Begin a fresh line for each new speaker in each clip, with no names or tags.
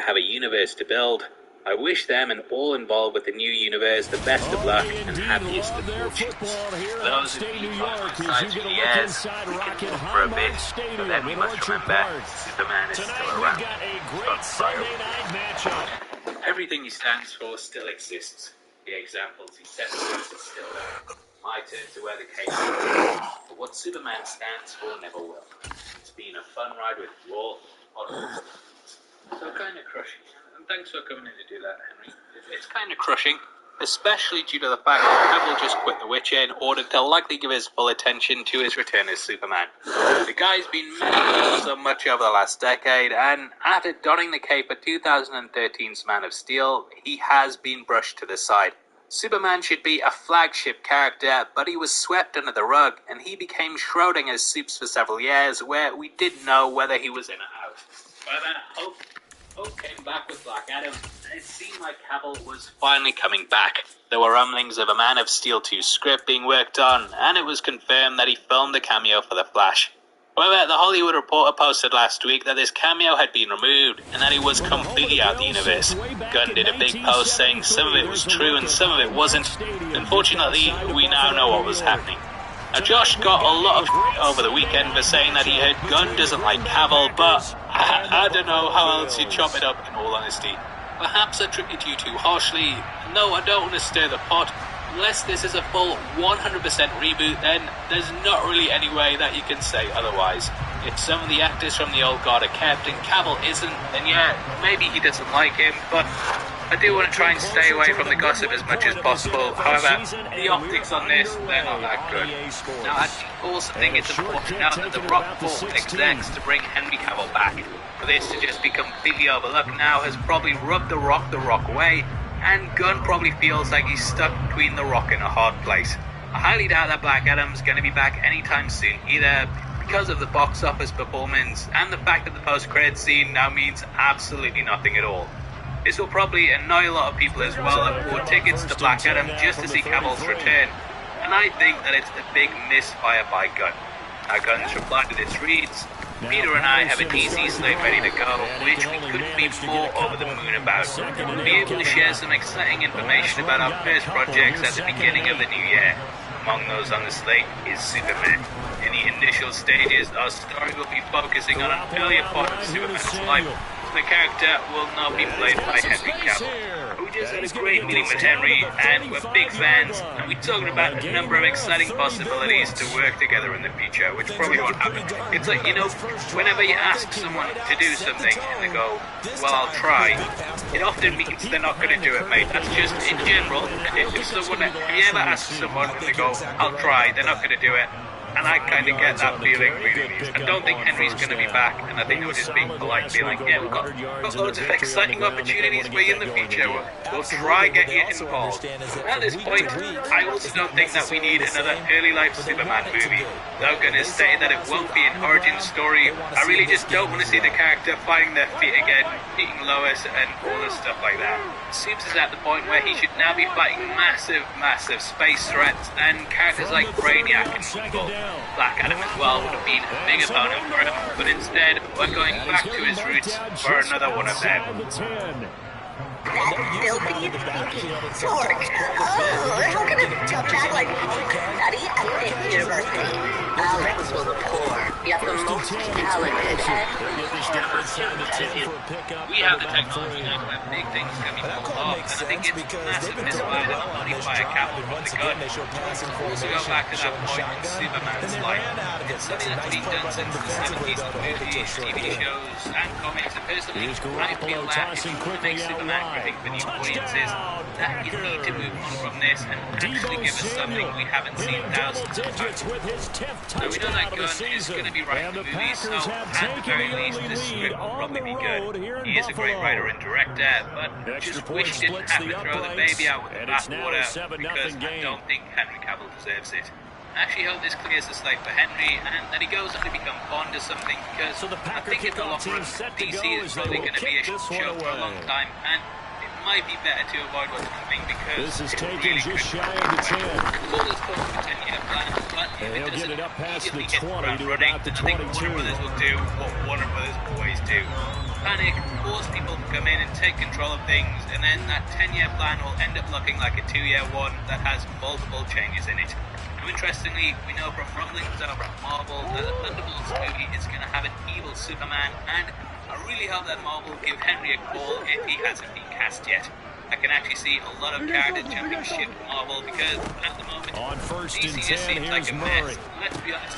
have a universe to build. I wish them and all involved with the new universe the best of luck and happiest of fortunes. For those of you who are on sides for years, we can move for a bit, but then we must remember Superman is still around. Everything he stands for still exists. The examples he sets us is still there. My turn to wear the cape, but what Superman stands for never will. It's been a fun ride with you all. So kind of crushing. And thanks for coming in to do that, Henry. It's kind of crushing, especially due to the fact that Cavill just quit The Witcher in order to likely give his full attention to his return as Superman. The guy's been mentioned so much over the last decade, and after donning the cape for 2013's Man of Steel, he has been brushed to the side. Superman should be a flagship character, but he was swept under the rug, and he became Schrodinger's soups for several years, where we didn't know whether he was in or out. But Hope came back with Black Adam, and it seemed like Cavill was finally coming back. There were rumblings of a Man of Steel 2 script being worked on, and it was confirmed that he filmed a cameo for The Flash. However, The Hollywood Reporter posted last week that this cameo had been removed, and that he was completely out of the universe. Gunn did a big post saying some of it was true and some of it wasn't. Unfortunately, we now know what was happening. Now, Josh got a lot of shit over the weekend for saying that he heard Gunn doesn't like Cavill, but I don't know how else you'd chop it up, in all honesty. Perhaps I treated you too harshly. No, I don't want to stir the pot. Unless this is a full 100% reboot, then there's not really any way that you can say otherwise. If some of the actors from the old guard are kept and Cavill isn't, then yeah, maybe he doesn't like him, but I do want to try and stay away from the gossip as much as possible. However, the optics on this, they're not that good. Now, I also think it's important to note that The Rock bought execs to bring Henry Cavill back. For this to just be completely overlooked now has probably rubbed The Rock way, and Gunn probably feels like he's stuck between The Rock and a hard place. I highly doubt that Black Adam's going to be back anytime soon, either because of the box office performance and the fact that the post-credits scene now means absolutely nothing at all. This will probably annoy a lot of people as well that bought tickets to Black Adam just to see Cavill's return, and I think that it's a big misfire by Gunn. Now, Gunn's reply to this reads, "Peter and I have a DC slate ready to go, which we couldn't be more over the moon about. We'll be able to share some exciting information about our first projects at the beginning of the new year. Among those on the slate is Superman. In the initial stages, our story will be focusing on an earlier part of Superman's life. The character will not be played by Henry Cavill. We just had a great meeting with Henry, and we're big fans, and we talked about a number of exciting possibilities to work together in the future, which probably won't happen. It's like, whenever you ask someone to do something, and they go, well, I'll try, it often means they're not going to do it, mate. That's just, in general, if you ever ask someone, and they go, I'll try, they're not going to do it. And I kind of get that feeling really. I don't think Henry's going to be back, and I think they'll just be polite, be like, yeah, we've got loads of exciting opportunities for you in the future. We'll try get you involved. At this point, I also don't think that we need another early life Superman movie. Though Gunn has stated that it won't be an origin story, I really just don't want to see the character finding their feet again, beating Lois, and all this stuff like that. Seems is at the point where he should now be fighting massive space threats, and characters like Brainiac and Eagle. Black Adam as well would have been a big opponent for him, but instead we're going back to his roots for another one of them.
Filthy dork. Oh, how can a tough guy like study at 5th University? Alex was poor, yet the most talented
We have the technology now where big things can be pulled off, and I think it's massive misfire to only fire Cavill from the gun. Also go back to that point in Superman's life. It's something that's been done since the 70s in movies, TV shows, and comics, and personally, I feel that if you want to make Superman great for new audiences, that you need to move on from this and actually give us something we haven't seen thousands of times. Now we know that Gunn is going to be writing the movie, so at the very least the script will probably be good. He is a great writer and director, but just wish he didn't have to throw the baby out with the bathwater, because I don't think Henry Cavill deserves it. I actually hope this clears the slate for Henry, and that he goes on to become Bond or something, because I think in the long run, DC is probably going to be a show for a long time, and it might be better to avoid what's coming, because
this is taking
really
just shy of the 10.
All this talk of a 10-year plan, but if it doesn't immediately hit the ground running, I think Warner Brothers will do what Warner Brothers always do. Panic, force people to come in and take control of things, and then that 10-year plan will end up looking like a 2-year one that has multiple changes in it. Now, interestingly, we know from rumblings over at Marvel that the Thunderbolts movie is going to have an evil Superman, and I really hope that Marvel will give Henry a call if he hasn't been cast yet. I can actually see a lot of characters jumping ship to Marvel because at the moment
on first
DC
and 10,
just seems like a mess. Let's be honest,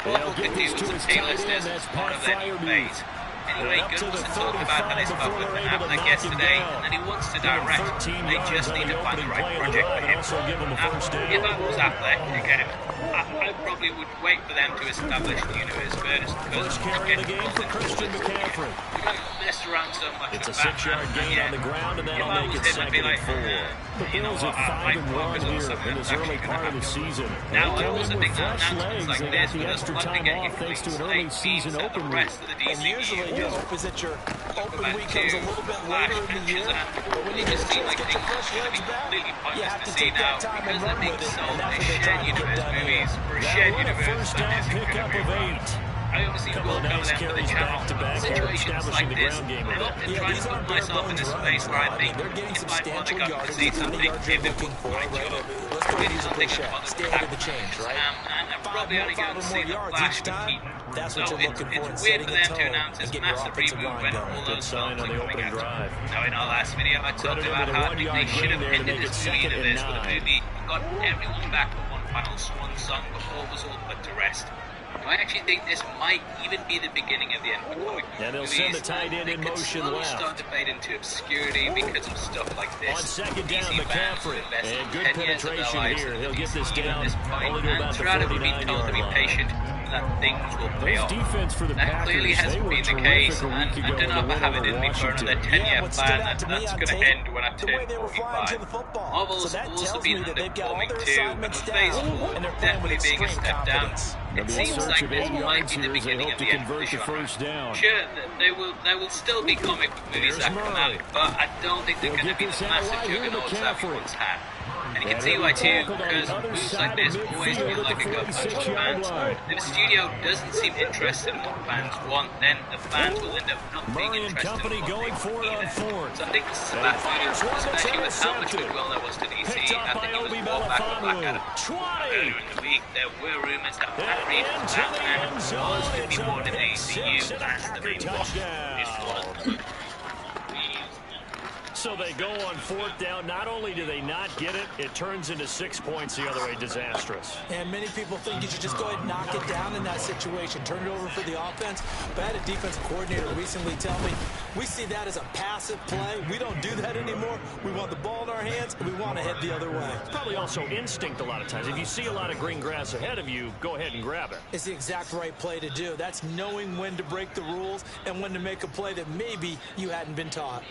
Marvel could do with some tailorness as part of their new phase. Anyway, Gunn's talked about how they spoke with Ben Affleck yesterday and that he wants to direct. They just need to find the right project for him. Now, if I was Affleck, again, I probably would wait for them to establish the universe first because
carrying the game for Christian McCaffrey.
We don't mess around so much
It's a
with Batman.
6-yard gain on the ground, and that'll make it
If I was him, I'd be
second
like,
and 4. The Bills at 5-1 here in this early part of the season.
Now, I
They come
also
in
think
with
that
fresh
announcements
legs.
like
They
this
got the
would
extra
just
time
get
off thanks to an
like
early season
the
open week.
rest of the
And usually your hope is that your open week comes a little bit later in the year, but when you
just
get
seem like
your
things
fresh
are
legs back,
completely
you
pointless
have
to
to
see
take
now
that time
because
and
they're
run
being
with it,
sold
and that's
as
what they're
shared
trying to get
universe
done
movies
here.
for a
Now
shared
with a
universe
first
that
down
isn't
pickup
going to
of
be
8.
I obviously
Couple
will
of
cover
nice
them for the
carries
channel.
back-to-back here,
Situations like
establishing the
this,
ground game.
I've often
Yeah,
tried
these
to put
aren't bare
myself in
bones
a
runs.
space where I
I
think
mean, they're getting
if
some
I bother
substantial
got to
yardage.
see
It's not the
something,
yards
if
you're
it
looking
was
for,
my
right?
job,
Let's go
maybe
use a
something
cliche.
I'd bother
Stay
with
ahead of the
that
change,
much.
right?
And I'm probably only going to see the
yards
Flash
each
and
time.
Keaton.
That's
So
what you're looking for in
it's weird
setting
for
a
them to
tone
announce
and
this
get your
massive
offensive
reboot
line
when
going.
all
Good
those
sign
films
on
are
the
coming
opening
out.
drive.
Now in our last video I talked
Credited
about
with a
how I think
1-yard
they should have
gain there to
ended
make
this
it
movie
second and
universe with a
9.
movie and got everyone back for one final swan song before it was all put to rest. I actually think this might even be the beginning of the end for comic book
And they'll
movies.
send the tight end in
They could
motion
slowly
left.
start to fade into obscurity because of stuff like this.
On second down,
DC fans
McCaffrey.
have invested
And good
10 years of their
penetration
lives
here.
into
He'll get
DC
this
at
down
this point,
only to
and
about the
throughout it we've been told to
49-yard
be
line.
patient and that things will pay
Those
off.
defense for the
That clearly
Packers, they
hasn't
were
been the
terrific
case,
a
and
week
I
ago
don't know
with
if I
the
have
win
it in
over
me for another
Washington.
10-year
what stood
plan
out to me
that's
on
going to
tape,
end when I
the way
turn
they were flying
45.
to the football.
Marvel's
So that
also
tells
been
me that they've got all
underperforming
their
too,
assignments
but phase
down,
4
and they're playing with
definitely being a
extreme
step down.
confidence.
They'll
It
be in
seems
search
like
of
this
8
might
yards
be the
here as they
beginning
hope
of
to
the end of the
convert the
genre.
first down.
Sure, there will still be comic book movies that come out, but I don't think they're
They'll
going to
get
be
this
the
out
massive
wide here to
juggernauts that we
McCaffrey.
once had. And you can
And
see
he'll
why
be
too,
tackled on
because
the other
moves
side
like
of
this always
midfield
feel
at
like
the
a gut punch to
46-yard
fans.
line.
If a studio doesn't seem interested in what fans want, then the fans will end up not being
Murray and
interested
company
in what
going
they
for it
want
on
either.
fourth.
So I think this is a
And
bad
fires
final,
one that's
especially with how much
intercepted.
goodwill there was to DC.
Picked up
I
by
think it was
Obi
more back at
Melifonwu.
it.
20.
Earlier in the week, there were rumors that Pat Reed
And
was
into
back
the
and
end zone.
was to be
It's a
more than
pick
ACU
six and a
as the
Packer
main
touchdown.
one.
So they go on fourth down. Not only do they not get it, it turns into 6 points the other way. Disastrous.
And many people think you should just go ahead and knock it down in that situation. Turn it over for the offense. But I had a defensive coordinator recently tell me, we see that as a passive play. We don't do that anymore. We want the ball in our hands, and we want to head the other way.
It's probably also instinct a lot of times. If you see a lot of green grass ahead of you, go ahead and grab it.
It's the exact right play to do. That's knowing when to break the rules and when to make a play that maybe you hadn't been taught.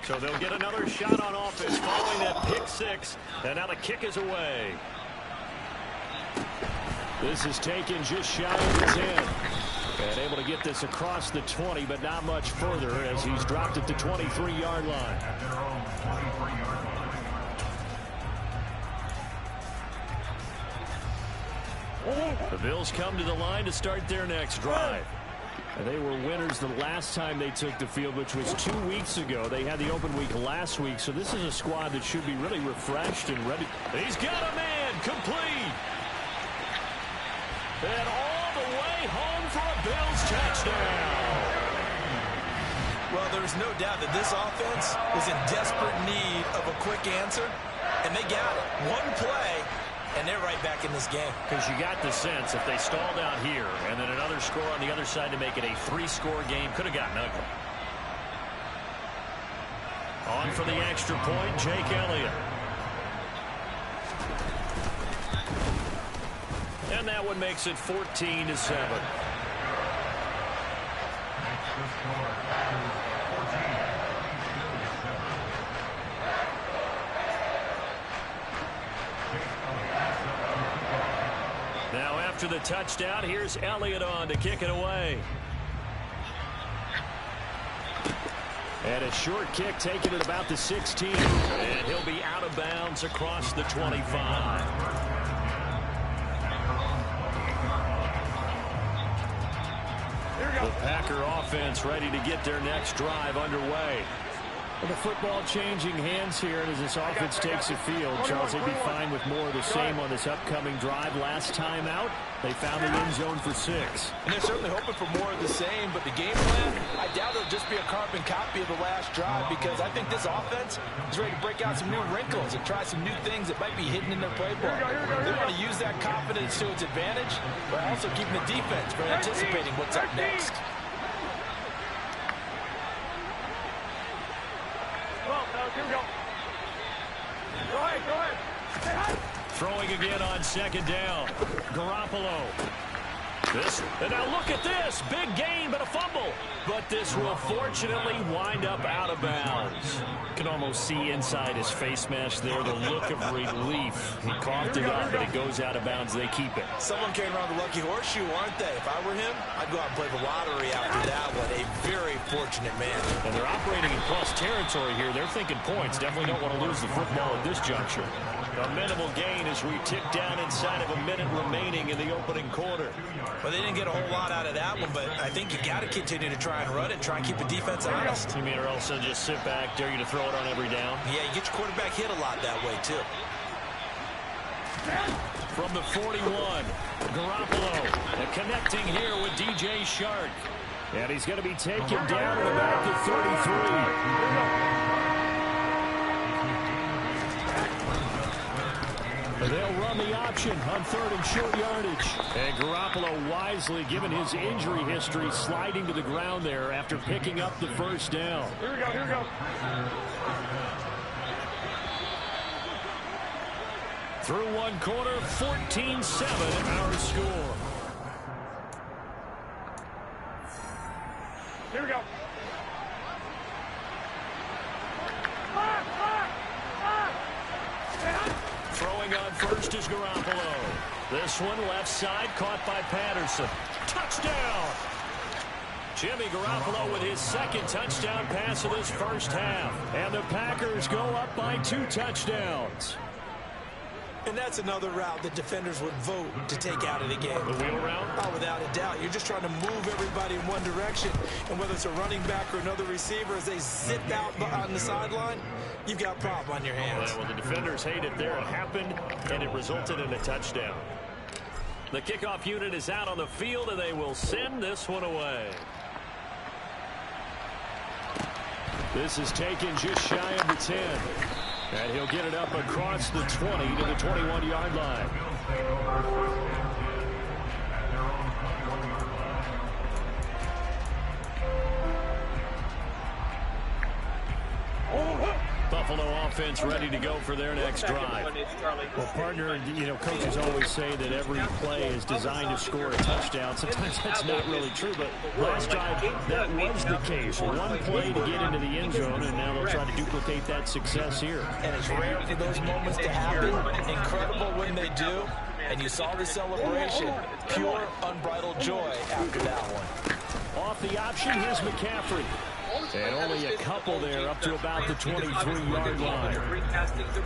So they'll get another shot on offense following that pick six. And now the kick is away. This is taken just shy of the 10. And able to get this across the 20, but not much further as he's dropped it to 23-yard line. The Bills come to the line to start their next drive. And they were winners the last time they took the field, which was 2 weeks ago. They had the open week last week, so this is a squad that should be really refreshed and ready. He's got a man complete. And all the way home for a Bills touchdown.
Well, there's no doubt that this offense was in desperate need of a quick answer, and they got it. One play, and they're right back in this game.
Because you got the sense if they stalled out here and then another score on the other side to make it a 3-score game, could have gotten ugly. On for the extra point, Jake Elliott. And that one makes it 14-7. Now after the touchdown, here's Elliott on to kick it away. And a short kick taken at about the 16. And he'll be out of bounds across the 25. The Packer offense ready to get their next drive underway. Well, the football changing hands here, and as this offense takes the field, Charles, they'd be fine with more of the same on this upcoming drive. Last time out, they found the end zone for 6.
And they're certainly hoping for more of the same, but the game plan, I doubt it'll just be a carbon copy of the last drive, because I think this offense is ready to break out some new wrinkles and try some new things that might be hidden in their playbook. They want to use that confidence to its advantage, but also keeping the defense from anticipating what's up next.
Here we go. Go ahead.
Throwing again on second down. Garoppolo. And now look at this. Big gain, but a fumble. But this will fortunately wind up out of bounds. You can almost see inside his face mask there the look of relief. He coughed it up, but it goes out of bounds. They keep it.
Someone came around the lucky horseshoe, aren't they? If I were him, I'd go out and play the lottery after that one. A very fortunate man.
And they're operating in plus territory here. They're thinking points. Definitely don't want to lose the football at this juncture. A minimal gain as we tick down inside of a minute remaining in the opening quarter.
Well, they didn't get a whole lot out of that one, but I think you got to continue to try and run it, try and keep the defense honest.
You mean, or also just sit back, dare you to throw it on every down?
Yeah, you get your quarterback hit a lot that way, too.
From the 41, Garoppolo connecting here with DJ Shark. And he's going to be taken down at about the 33. They'll run the option on 3rd and short yardage. And Garoppolo, wisely, given his injury history, sliding to the ground there after picking up the first down.
Here we go.
Through one quarter, 14-7 our score.
Here we go.
Throwing on first is Garoppolo. This one left side, caught by Patterson. Touchdown! Jimmy Garoppolo with his second touchdown pass of this first half. And the Packers go up by 2 touchdowns.
And that's another route that defenders would vote to take out of the game.
The wheel route?
Oh, without a doubt. You're just trying to move everybody in one direction. And whether it's a running back or another receiver, as they zip out on the sideline, you've got a problem on your hands.
Well, the defenders hate it there. It happened, and it resulted in a touchdown. The kickoff unit is out on the field, and they will send this one away. This is taken just shy of the 10. And he'll get it up across the 20 to the 21-yard line. Buffalo offense ready to go for their next drive. Well, partner, you know, coaches always say that every play is designed to score a touchdown. Sometimes that's not really true, but last drive, that was the case. One play to get into the end zone, and now they'll try to duplicate that success here.
And it's rare for those moments to happen. Incredible when they do. And you saw the celebration. Pure, unbridled joy after that one.
Off the option, here's McCaffrey. And only a couple there up to about the 23-yard line.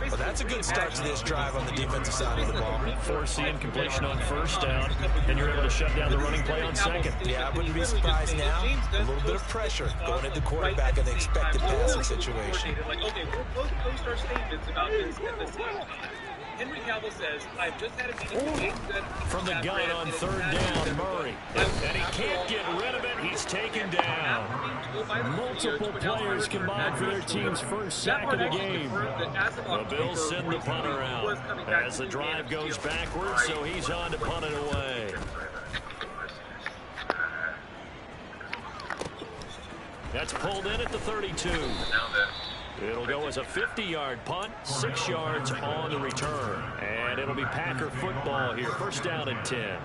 Well, that's a good start to this drive on the defensive side of the ball.
Force the incompletion on first down, and you're able to shut down the running play on second.
Yeah, I wouldn't be surprised now. A little bit of pressure going at the quarterback in the expected passing situation.
Okay, we'll post our statements about this at the same time. Henry Cavill says, I've just had a meeting with James Gunn.
From the gun on 3rd down, Murray. And he can't get rid of it. He's taken down. Multiple players combined for their team's first sack of the game. The Bills send the punter out as the drive goes backwards, so he's on to punt it away. That's pulled in at the 32. It'll go as a 50-yard punt, 6 yards on the return. And it'll be Packer football here. First down and 10.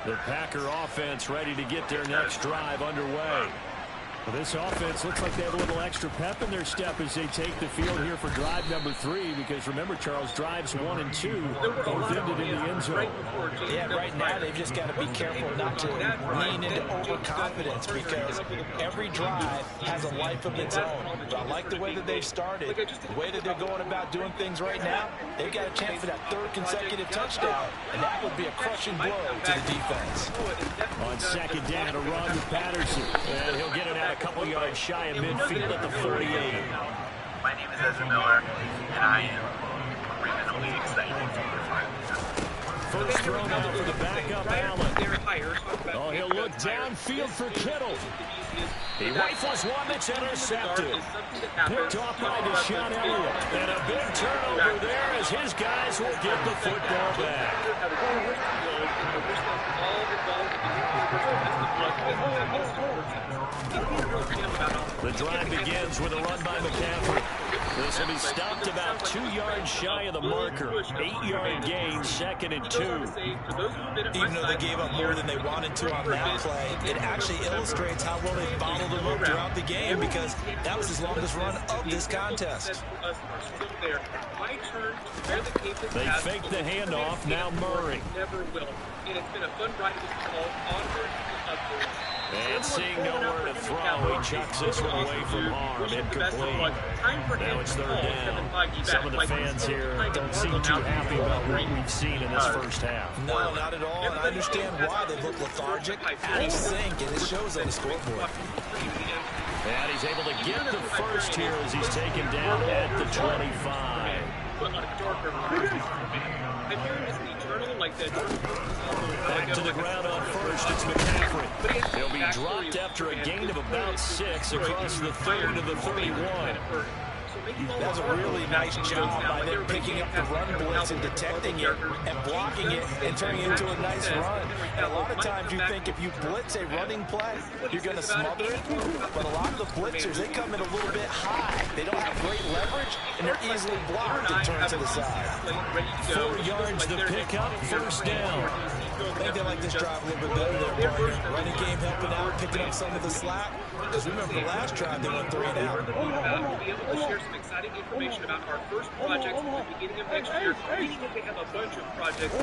The Packer offense ready to get their next drive underway. Well, this offense looks like they have a little extra pep in their step as they take the field here for drive number 3, because remember, Charles, drives 1 and 2 both ended in the end zone.
Yeah, right now they've just got to be careful not to lean into overconfidence, because every drive has a life of its own. But I like the way that they've started, the way that they're going about doing things right now. They've got a chance for that 3rd consecutive touchdown, and that would be a crushing blow to the defense.
On 2nd down, a run with Patterson, and he'll get it out a couple yards shy of midfield at the 48.
My name is Ezra Miller, and I am criminally excited for
First thrown out for the backup, Allen. Oh, he'll look downfield for Kittle. He rifles one that's intercepted. Picked off by Deshaun Elliott. And a big turnover there as his guys will get the football back. The drive begins with a run by McCaffrey. This will be stopped about 2 yards shy of the marker. 8-yard gain, 2nd and 2.
Even though they gave up more than they wanted to on that play, it actually illustrates how well they followed them up throughout the game, because that was his longest run of this contest.
They fake the handoff, now Murray. And seeing nowhere to throw, he chucks this one away from harm, incomplete. Now it's 3rd down. Some of the fans here don't seem too happy about what we've seen in this first half.
No, not at all, and I understand why. They look lethargic, out of sync, and it shows on the scoreboard.
And he's able to get the first here as he's taken down at the 25. Back to the ground on first, it's McCaffrey. He'll be dropped after a gain of about 6 across the 3rd to the 31.
That's a really nice job by them picking up the run blitz and detecting it and blocking it and turning it into a nice run. And a lot of times you think if you blitz a running play, you're going to smother it. But a lot of the blitzers, they come in a little bit high. They don't have great leverage, and they're easily blocked and turned to the side.
4 yards the pickup, 1st down.
I think they like this drive a little bit better there, partner. Running game helping out, picking up some of the slack. Because remember, the last drive they went 3 and out.
We'll be able to share some exciting information about our first projects at the beginning of next year, meaning that they have a bunch of projects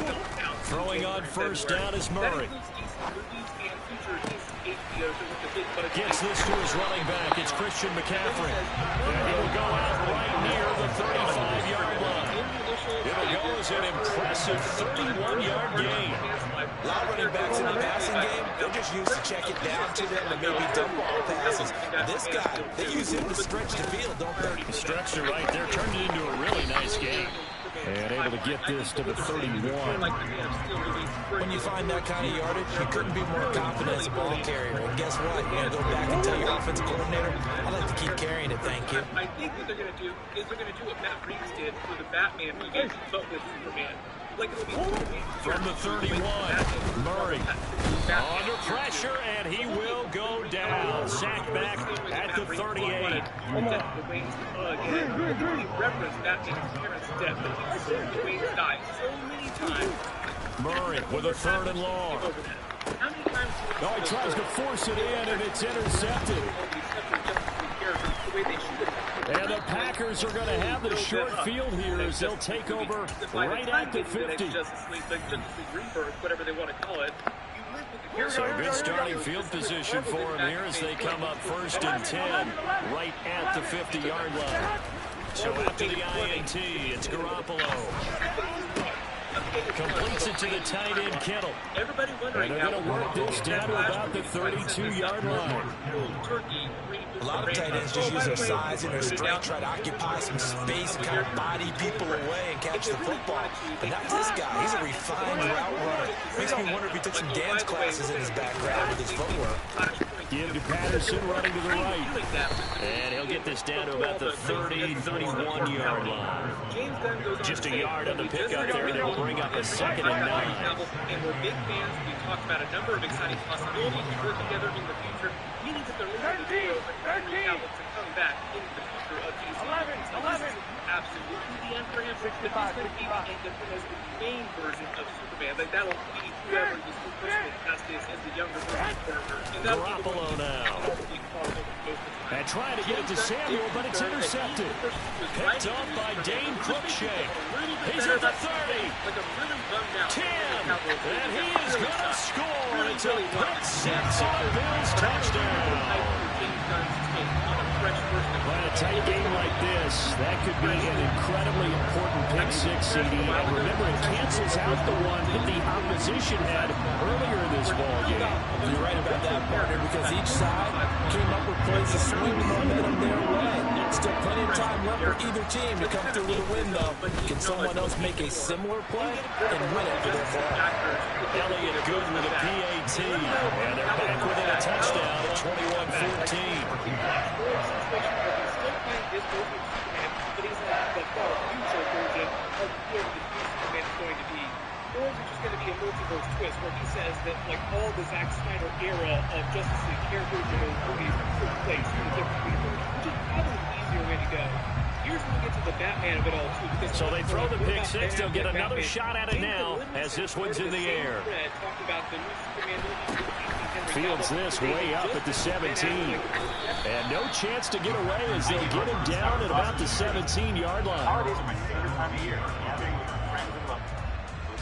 out.
Throwing on 1st down is Murray. Gets this to his running back. It's Christian McCaffrey. And he'll go out right near the 35-yard line. It'll go as an impressive 31-yard gain.
A lot of running backs in the passing game, they're just used to check it down to them and maybe dump ball passes. This guy, they use him to stretch the field, don't they?
The stretcher right there turned it into a really nice game. And able to get this to the 31.
When you find that kind of yardage, you couldn't be more confident as a ball carrier. And guess what? You're going to go back and tell your offensive coordinator, I'd like to keep carrying it, thank you.
I think what they're going to do is they're going to do what Matt Reeves did for the Batman movie, but with Superman. Like it'll be
from the 31, Murray under pressure, and he will go down. Sacked back at the 38. Murray with a 3rd and long. Oh, he tries to force it in, and it's intercepted. And the Packers are going to have the short field here as they'll take over right at the 50.
Whatever they want to call it.
So good starting field position for him here as they come up 1st and 10 right at the 50-yard line. So after the INT, it's Garoppolo. Completes it to the tight end, Kittle. And they're going to work this down to about the 32-yard line.
A lot of tight ends just use their size and their strength, try to occupy some space and kind of body people away and catch the football. But not this guy. He's a refined route runner. Makes me wonder if he took some dance classes in his background with his footwork.
Give to Patterson running to the right. And he'll get this down to about the 30, 31-yard line. Just a yard on the pickup there. They will bring up a 2nd and 9.
And we're big fans. We've talked about a number of exciting possibilities to work together in the future, meaning that they're looking to do and come back into the future of these. absolutely the end for him, but he's going to be the main version of Superman. Like, that'll be whoever the Superman cast is as the younger version.
Garoppolo now. And trying to get it to Samuel, but it's intercepted. Picked up by Dane Cruikshank. He's at the 30. 10. And he is going to score. It's a pick six on a Bills touchdown. But a tight game like this, that could be an incredibly important pick six, CD. And remember, it cancels out the one that the opposition had earlier in this ball game.
You're right about that, partner, because each side came up with plays to swing the momentum their way. Still plenty of time left for either team to come through with a win, though. Can someone else make a similar play and win it for their club?
Elliott good with a PAT. And they're back within a touchdown at 21-14.
Or is it just going to be a multiverse twist where he says that, like, all the Zack Snyder era of Justice League characters and those movies took place in a different universe, which is probably the easier way to go. Here's when we get to the Batman of it all, too.
So they throw the pick six. They'll get another shot at it now as this one's in the air. Fields this way up at the 17. And no chance to get away as they'll get him down at about the 17-yard line.
Holidays are my favorite time of year. Gathering with friends and loved ones.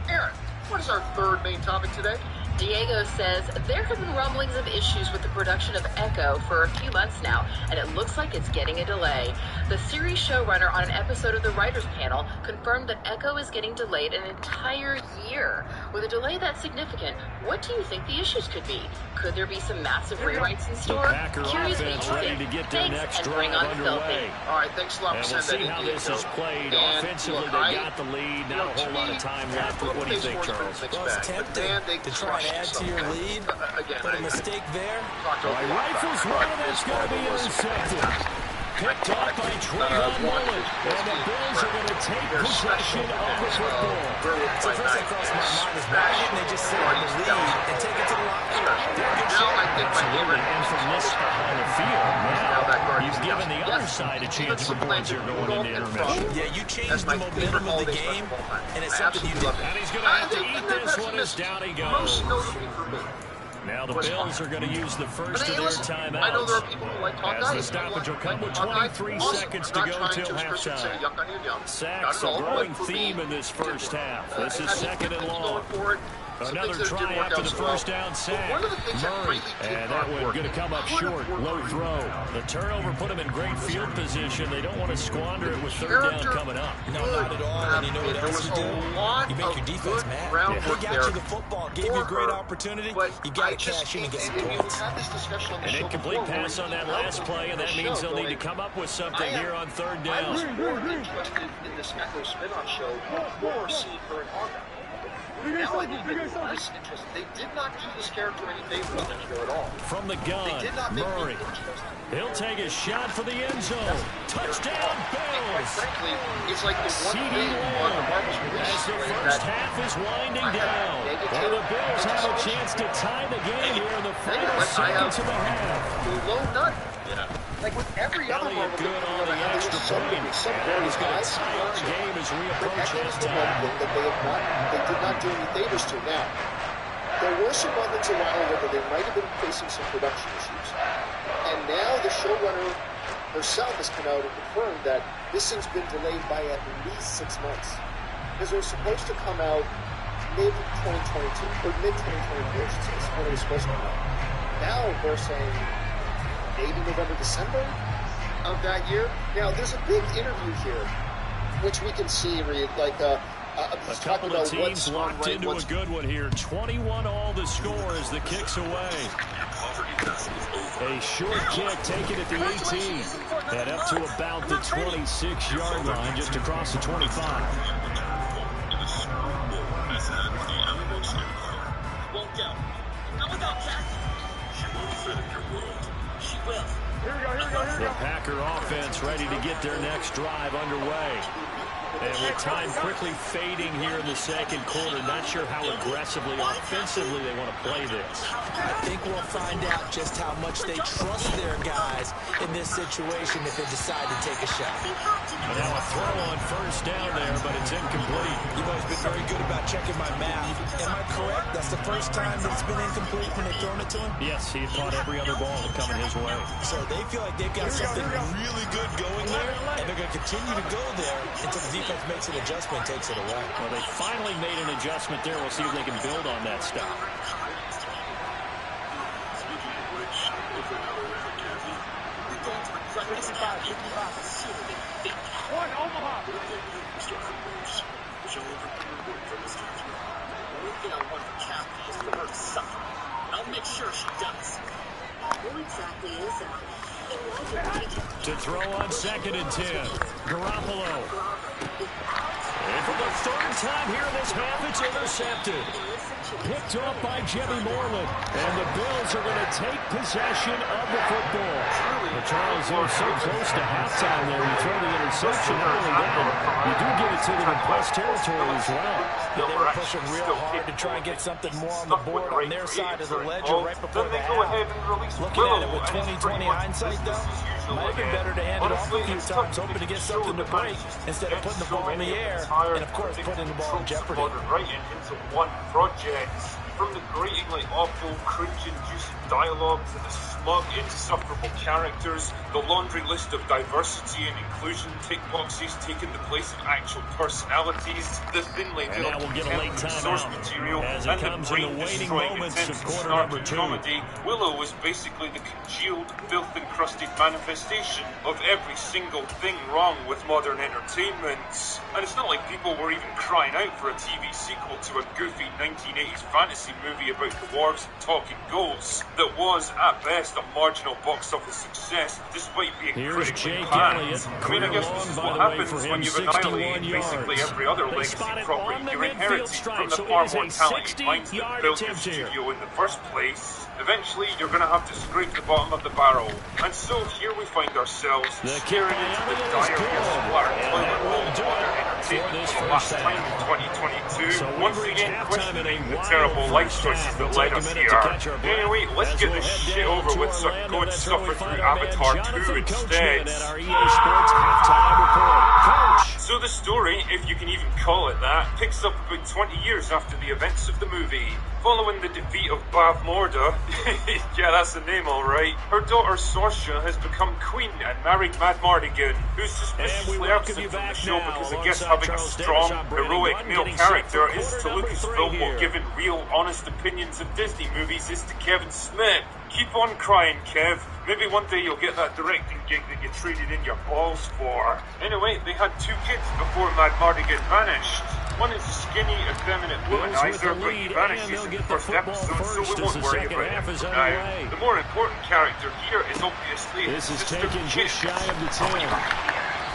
Aaron, what is our third main topic today?
Diego says there have been rumblings of issues with the production of Echo for a few months now, and it looks like it's getting a delay. The series showrunner on an episode of the writers panel confirmed that Echo is getting delayed an entire year. With a delay that significant, what do you think the issues could be? Could there be some massive rewrites in store?
Packer offense ready to get their next drive underway.
All right, thanks a lot
And
for
we'll
sending
see
that
how
in,
this is played.
And
Offensively,
look,
they got the lead. Not a whole lot of time left. What do you think, Charles?
Well, it's tempting to try and add to your lead, but a mistake there.
Rifles one, and it's going to be intercepted. Picked up by Trayvon Mullen. And the Bills are going to take possession of the football.
So first that crossed my mind is why didn't they just sit on the lead and take it to the locker room?
Absolutely. And from this spot on the field, now you've given the other side a chance for points here going into intermission.
Yeah, you changed the momentum of the game, and it's something you did.
And he's going to have to eat this one as down he goes. Now the Bills are going to use the first of their timeouts.
I know there are people who like Hawkeye.
As the stoppage will come with 23 seconds to go till halftime. Sacks a growing theme in this first half. This is second and long. Another try after the first down sack. Murray, and that one going to come up short. Low throw. The turnover put him in great field position. They don't want to squander it with third down coming up.
No, not at all. And you know what else you do? You make your defense mad. He got you the football, gave you a great opportunity. You got to cash in and get some points.
An incomplete pass on that last play, and that means they'll need to come up with something here on third down.
I was more interested in this Echo spin-off show before seeing her in Hawkeye. Now I'm even less interested. They did not do this character any favors on the show at all.
From the gun, Murray. He'll take a shot for the end zone. Touchdown, Bills.
Quite frankly, it's like the one thing on the Marvel's release
as the first half is winding down. Well, the Bills have a chance to tie the game here in the final seconds of the half.
Low nut. Like with every other Marvel
good on the extra point. He's going to tie our game as we approach halftime.
They did not do any favors to. Now, there were some moments a while ago that they might have been facing some production issues. And now the showrunner herself has come out and confirmed that this thing's been delayed by at least 6 months. Because it was supposed to come out mid-2022, or mid-2023, I should say, is when it was supposed to come out. Now they're saying maybe November, December of that year. Now, there's a big interview here, which we can see, like,
a couple of teams locked into a good one here. 21-all the score as the kick's away. A short kick taken at the 18. And up to about the 26-yard line, just across the 25.
Won't go. Not without Kathy. She will fit in your world. She will.
The Packer offense ready to get their next drive underway. And with time quickly fading here in the second quarter, not sure how aggressively, offensively they want to play this.
I think we'll find out just how much they trust their guys in this situation if they decide to take a shot.
And now a throw on first down there, but it's incomplete.
You've always been very good about checking my math. Am I correct? That's the first time that it's been incomplete when they've thrown it to him?
Yes, he had caught every other ball coming his way.
So they feel like they've got something really good going there, and they're going to continue to go there until the defense makes an adjustment and takes it away.
Well, they finally made an adjustment there. We'll see if they can build on that stop.
I'll make sure she does. Who exactly is that?
To throw on 2nd and 10. Garoppolo. And for the third time here in this half, it's intercepted. Picked off by Jimmy Moreland. And the Bills are going to take possession of the football. But Charles, they're so close to halftime there. You throw the interception early on. You do get it to them in plus territory as well.
Yeah, they were pushing real hard to try and get something more on the board on their side of the ledger right before the half. Looking at it with 20/20 hindsight, though, might have been better to hand it off a few times, hoping to get something to break instead of putting the ball in the air and, of course, putting the ball in jeopardy.
Right into one project. From the gratingly awful, cringe-inducing dialogue to the smug, insufferable characters, the laundry list of diversity and inclusion tick boxes taking the place of actual personalities, the thinly veiled source material, and the brain-destroying attempts at snarky comedy, Willow was basically the congealed, filth-encrusted manifestation of every single thing wrong with modern entertainment. And it's not like people were even crying out for a TV sequel to a goofy 1980s fantasy movie about dwarves and talking ghosts that was, at best, a marginal box office success, despite being critically panned. I mean, I guess this is what happens when you've annihilated basically every other legacy property you inherited from the far mortality minds that built the studio in the first place. Eventually, you're going to have to scrape the bottom of the barrel. And so here we find ourselves staring into the diarrhea splattered toilet bowl of modern entertainment for the last time in 2022, once again questioning the terrible life choices that led us here. Anyway, let's get this shit over with so I can go and suffer through Avatar 2 instead. So the story, if you can even call it that, picks up about 20 years after the events of the movie. Following the defeat of Bav Morda, yeah, that's the name alright, her daughter Sorsha has become queen and married Mad Mardigan, who's suspiciously absent from the show because I guess having a strong, heroic male character is to Lucasfilm what giving real, honest opinions of Disney movies is to Kevin Smith. Keep on crying, Kev. Maybe one day you'll get that directing gig that you traded in your balls for. Anyway, they had 2 kids before Mad Mardigan vanished. One is a skinny, effeminate womanizer, but he vanishes in the first episode, so we won't worry about him for now. The more important character here is obviously
this is taken just shy of the 10.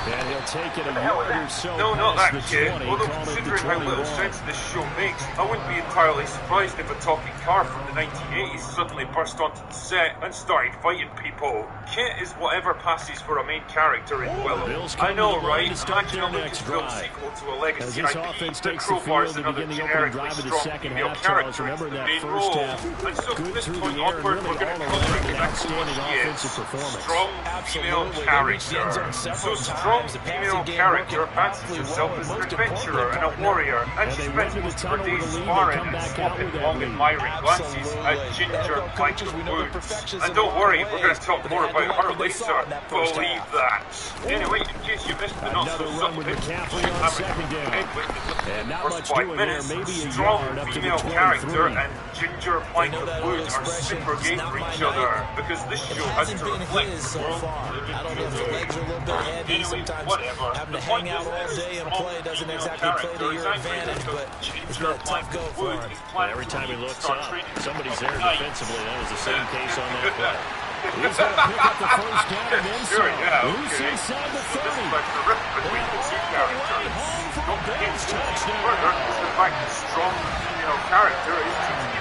And he'll take it a yard or so.
No, not that kid.
20,
Although considering how little sense this show makes, I wouldn't be entirely surprised if a talking car from the 1980s suddenly burst onto the set and started fighting people. Kit is whatever passes for a main character in Willow. I know, right? Imagine a Lucasfilm sequel to a legacy IP that crowbars another generically strong female character into the main role. And so from this point onward, we're going to cover exactly what she is. Strong female character. So strong female character fancies herself as an adventurer and a warrior, and she spends most of her days sparring and swapping long admiring glances at Ginger Michael Woods. And don't worry, we're going to talk more about her later. Believe that. Anyway, in case you missed the not-so-subtle bit,
and not much doing there, maybe a
strong
yard up to the
female
23.
character and Ginger Michael Woods are super gay for each other, because this show has to reflect the world.
I don't know if the legs are a little bit heavy. Sometimes having to hang out all day and play doesn't exactly play to your advantage, but it's been a tough go for him.
Every time he looks up, somebody's there defensively. That was the same case on that play. He's going to pick up the first down and then some. Loose inside the 30.
Between the two characters.
Home for a Bills touchdown.
Further, the fact that strong female character is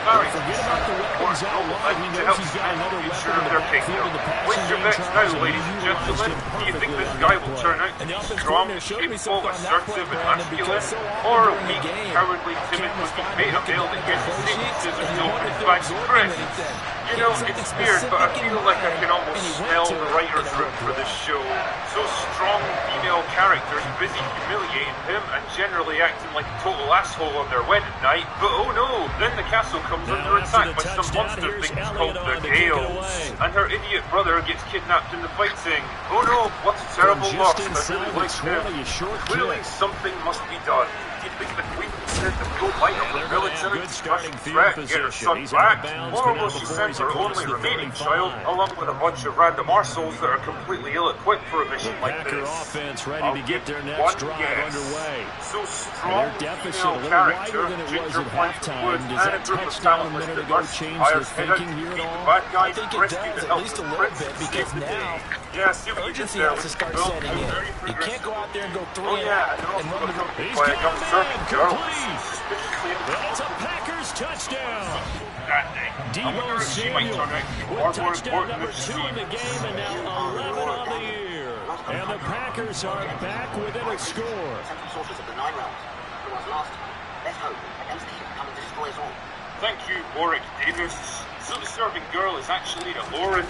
married to his son, important nobleman, to help cement the future of their kingdom. Place your bets now, ladies and gentlemen. Do you think this guy will turn out to be strong, capable, assertive, and masculine? Or a weak, cowardly, timid, looking beta male that gets his safety scissors to open his bags of crisps? You know, it's weird, but I feel like I can almost smell the writer's room for this show. So strong female characters busy humiliating him and generally acting like a total asshole on their wedding night. But oh no, then the castle comes under attack by some monster things called the Gales. And her idiot brother gets kidnapped in the fighting. Oh no, what a terrible loss. I really like him. Clearly something must be done. Do you think the Queen said the full might of the military to crush the threat and get her son back? Or will she send her only remaining child along with a bunch of random arseholes that are completely ill-equipped for a mission like this?
Offense ready
I'll
to get their
give
next
one
drive
guess.
underway.
So strong
Deficit a
female
little
character,
wider than it was
ginger
at
plank of wood,
halftime. Does
and a
that
group of
touchdown a
talentless
minute ago
diverse
change
hires
their
head out to
thinking here
defeat
at
the
all?
bad guys
I think
and
it
rescue
does,
the
at
help
least
of
a
the
little
prince
bit,
and
because
save the day.
now
Yeah, see what you did
urgency
there.
has to start
Well,
setting in.
very
You can't go out there and go 3
Oh yeah, and
and
also
run the
accompanied
He's
by a
got
young
a
servant
man,
girl.
complete.
Suspiciously
That's a Packers touchdown.
outstanding. I wonder if she might turn out to be far more
Touchdown
important
number
than she
2 in the
seems.
game, and now 11 on the year. And the Packers are back within a score.
Central sources of the 9 rounds. Who was lost? Let's hope against the heat come and destroy us all.
Thank you, Warwick Davis. So the serving girl is actually a Lauren,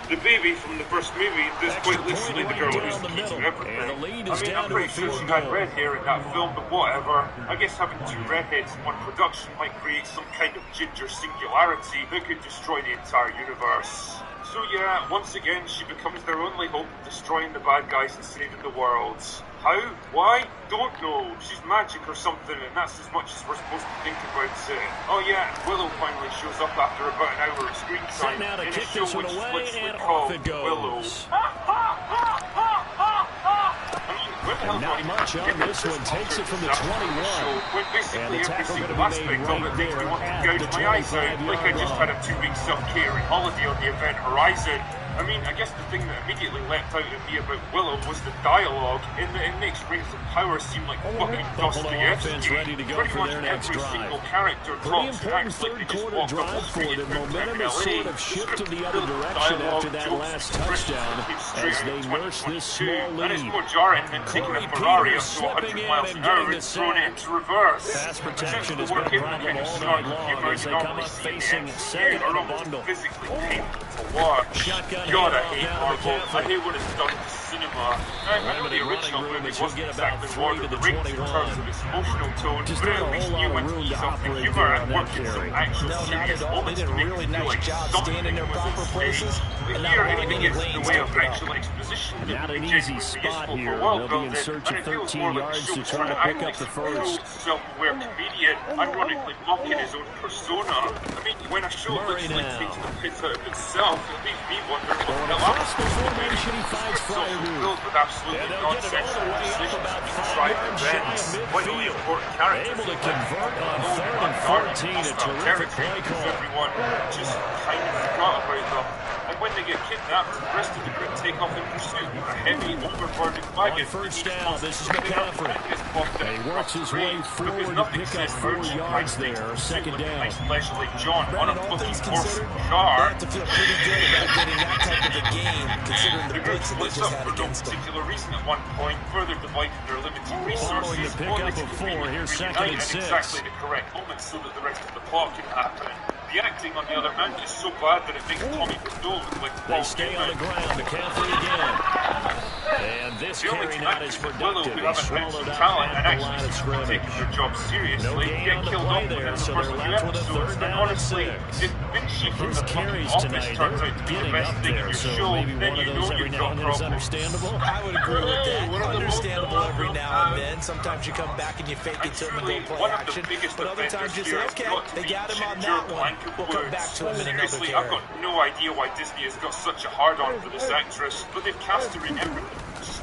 the baby from the first movie. This quite literally the girl who's the key to everything.
And the lead
I
is
mean,
down
I'm
to a
pretty sure
field
she had
goal.
red hair in that film, but whatever. I guess having 2 redheads in one production might create some kind of ginger singularity that could destroy the entire universe. So yeah, once again, she becomes their only hope of destroying the bad guys and saving the world. How? Why? Don't know. She's magic or something, and that's as much as we're supposed to think about it. Oh yeah, and Willow finally shows up after about an hour of screen time
Now to
in a
kick
show
this one
which is
away,
literally
and
called
off it goes.
Willow.
And not much on this one. Takes it from the 21.
When
And
basically
the
every
tackle
single
gonna be
aspect
made
of it
right
makes me
there
want to
at
gouge
the
my eyes out,
25-yard
like I just
line.
had a 2-week self-catering holiday on the event horizon. I mean, I guess the thing that immediately leapt out at me about Willow was the dialogue, in that it makes Rings of Power seem like fucking
offense
Dostoevsky.
ready to go
Pretty
for
much
their next
every
drive.
single character
Pretty
talks and
important
acts like they
third
just
quarter
walked up the
drive for
street
them.
in
Momentum has
LA.
sort of shifted the other direction after that last touchdown as they nurse this small
And it's
lead.
more jarring than taking a
Corey
Ferrari up
Peters
to 100
slipping
miles
in
an
and
hour
getting
and
the
throwing it
sack.
into reverse.
Pass protection has
To
been a
work in the
problem
kind of
all
snarky
night long
humor
as
you
they come
normally
up
see in the
facing
MCU
second
are
and a
almost
bundle.
physically painful to watch.
Shotgun
God, I
handoff
hate
down to
Marvel. I
McCaffrey.
hate when it's done to cinema. I know the
Limited
original
running room
movie
as he'll
wasn't
get about
exactly
3
Lord
to
of
the
the Rings in
21.
terms of its emotional tone,
Just
but
not
at
a
least
whole
knew
lot
when
of
to
room
ease
to
off the
operate
humor
there
and
on that
work in
carry.
some actual
No, not
serious
at all. They
moments
did
to
a
make
really
it feel
nice
like
job
something
staying in their
was at
proper
stake.
places
But
and not
here,
allowing
anything
any
gets in the
lanes
way
to
of
open up.
actual exposition that
Not
would
an
be
easy
genuinely
spot
useful
here.
for world
They'll be in
building,
search
and
of
it feels
13
more like the
yards
show
to
was
try
trying
to
to
pick
act
up the
like
first.
a self-aware comedian, ironically mocking his own persona. I mean, when a show
Murray
looks like
now.
takes the piss out of itself, it leaves me wondering what the hell
Across
happened.
the formation, he finds
It's also
Fryer.
filled with absolutely
And they'll get it all
nonsensical
the way up
decisions
about
to
5
drive
yards shy
events.
of
Vitally
midfield.
important characters
Able to
like
convert on
oh,
3rd
my
and
God,
14. A
hostile
terrific
territory
play
because
call.
everyone just kind of forgot about them. And when they get kidnapped, the rest of the group take off in pursuit with a heavy, overburdened wagon.
On first down, this is McCaffrey. And he works his way forward to pick up 4 yards there. Second down.
Nice leisurely John on a
Brandon, all
fucking
things
horse
considered, they
car.
have to feel pretty good about getting that type of a game, considering the
The group
blitz that they
splits
just
up
had
for no
against them.
particular reason at one point, further dividing their limited
Following
resources.
the pickup
only
of
to
4,
conveniently
here's second
reunite
and
at
6.
exactly the correct moment so that the rest of the plot can happen. The acting, on the other hand, is so bad that it makes Tommy Wiseau look like
They
Paul
stay on the
Newman.
ground. McCaffrey again. And this
The only
carry
two
not as
actors in Willow
productive.
who
He
haven't
swallowed
mentioned
out
talent and
at the
actually
line of
seem to be
scrimmage.
taking their job seriously
No gain
get
on the
killed
play
off within
there,
the
so
first
they're
few
left with a
episodes.
third
And
down and
honestly,
6.
if Vinci from
His
the fucking
carries
office
tonight,
turns
they're
out to be the
getting
best
up
thing in
there,
your
so
show,
maybe
then
one
you
of
know
those every
you've
now
got
and then is
problems.
understandable.
I would agree with that.
One of the most
Understandable every
beloved
now and then. Sometimes you come back and you fake it to them and go play
one of the
action.
biggest
But other times you say, okay, they got him on that one. We'll come back to him in another
Seriously, I've
carry.
got no idea why Disney has got such a hard-on for this actress, but they've cast her in everything. Just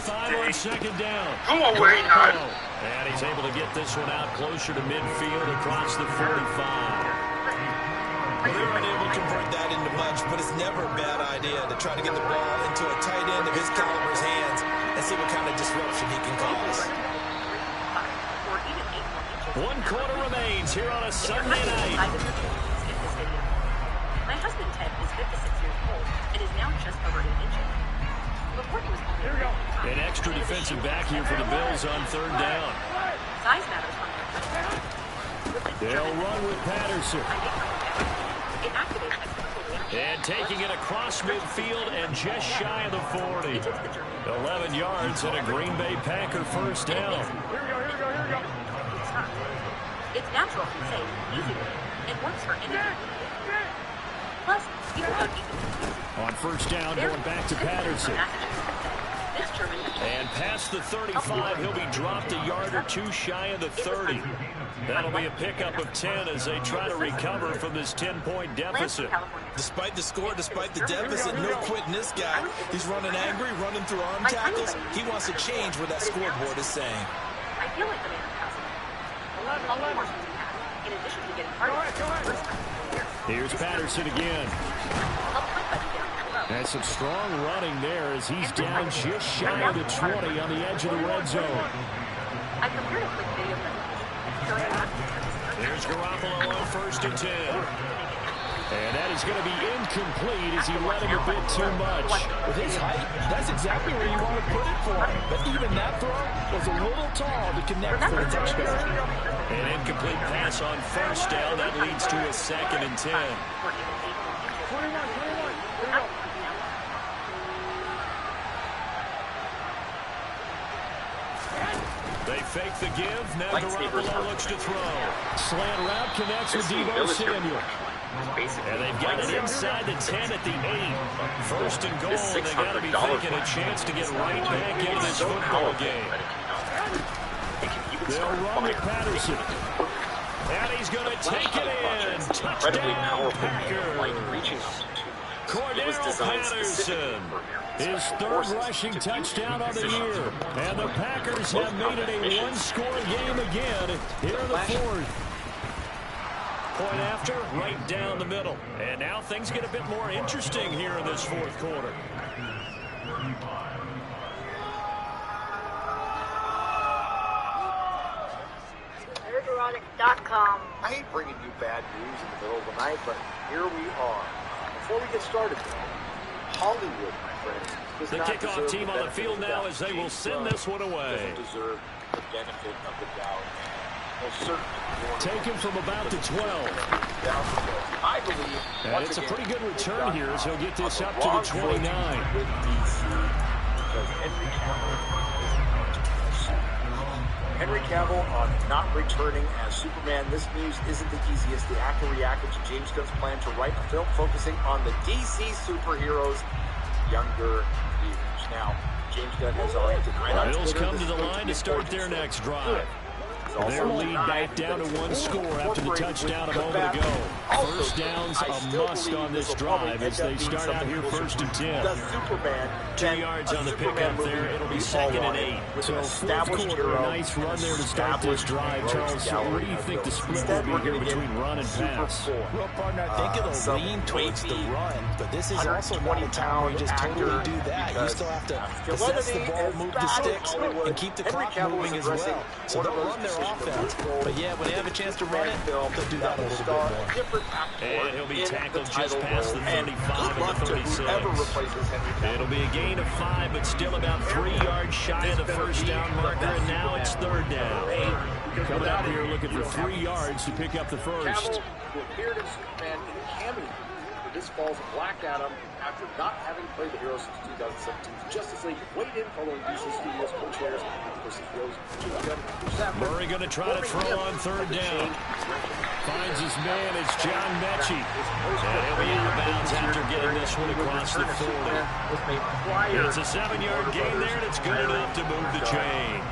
45 on second down.
Go away, Dad.
And he's able to get this one out closer to midfield across the 45.
Well, they were unable to convert that into much, but it's never a bad idea to try to get the ball into a tight end of his caliber's hands and see what kind of disruption he can cause.
1 quarter remains here on a Sunday night.
My husband, Ted, is 56 years old and is now just over 8 inches. Before he was
An extra defensive back here for the Bills on third down.
size matters from
They'll run with Patterson. And taking it across midfield and just shy of the 40. 11 yards and a Green Bay Packer first down.
It's natural, safe, easy, and works for anything. Plus, people don't even
On first down, going back to Patterson. And past the 35, he'll be dropped a yard or two shy of the 30. That'll be a pickup of 10 as they try to recover from this 10-point deficit.
Despite the score, despite the deficit, no quitting this guy. He's running angry, running through arm tackles. He wants to change what that scoreboard is saying.
I feel like the man has a lot of more in addition to getting hard.
Here's Patterson again. And some strong running there as he's down just shy of the 20 on the edge of the red zone.
I compared a quick video.
There's Garoppolo on first and 10. And that is going to be incomplete as he let him a bit too much.
With his height, that's exactly where you want to put it for him. But even that throw was a little tall to connect for the touchdown.
An incomplete pass on first down. That leads to a 2nd and 10. They fake the give. Now Garoppolo looks to throw. Slant route connects with Deebo Samuel. And they've got it inside the 10 at the 8. First and goal. They got to be thinking a chance to get right back into this football game. They'll run with Patterson. And he's going to take it in. Touchdown, Packers. Cordell Patterson, his 3rd rushing touchdown of the year. And the Packers have made it a one-score game again here in the 4th. Point after, right down the middle. And now things get a bit more interesting here in this 4th quarter.
Erotic.com. I hate bringing you bad news in the middle of the night, but here we are. Before we get started, Hollywood, my friends, does
the
not
kickoff team on the field now as they will send this one away.
Doesn't deserve the benefit of the doubt.
Taken from about the 12.
I believe.
And it's a pretty good return here as he'll get this up to the 29.
Henry Cavill not returning as Superman. This news isn't the easiest. The actor reacted to James Gunn's plan to write a film focusing on the DC superheroes' younger years. Now, James Gunn has oriented right on
Bills
Twitter.
come to the line to start their next drive. Their lead back down to 1 score after the touchdown a moment ago. First down's a must on this drive as they start out here 1st and 10. 2 yards on the pickup there. It'll be 2nd and 8. So 4th quarter, a nice run there to start this drive. Charles, what do you think the split will be here between run and pass?
Well, partner, I think it'll lean towards the run, but this is also not a time where you just totally do that. You still have to possess the ball, move the sticks, and keep the clock moving as well. So they'll run their offense. But yeah, when they have a chance to run it, they'll do that a little bit more.
And he'll be tackled just past the 35 and the 36. It'll be a gain of 5, but still about 3 yards shy of the first down marker, and now it's 3rd down. Coming out here looking for 3 yards to pick up the first.
Appeared in Superman in a cameo. This falls Black Adam after not having played the hero since 2017. Justice League weighed in following DC Studios co-chairs versus Rose.
Murray going to try to throw on 3rd down. Finds his man, it's John Mechie. And he'll be out of bounds after getting this one across the 40. It's a 7-yard gain there, and it's good enough to move the chains.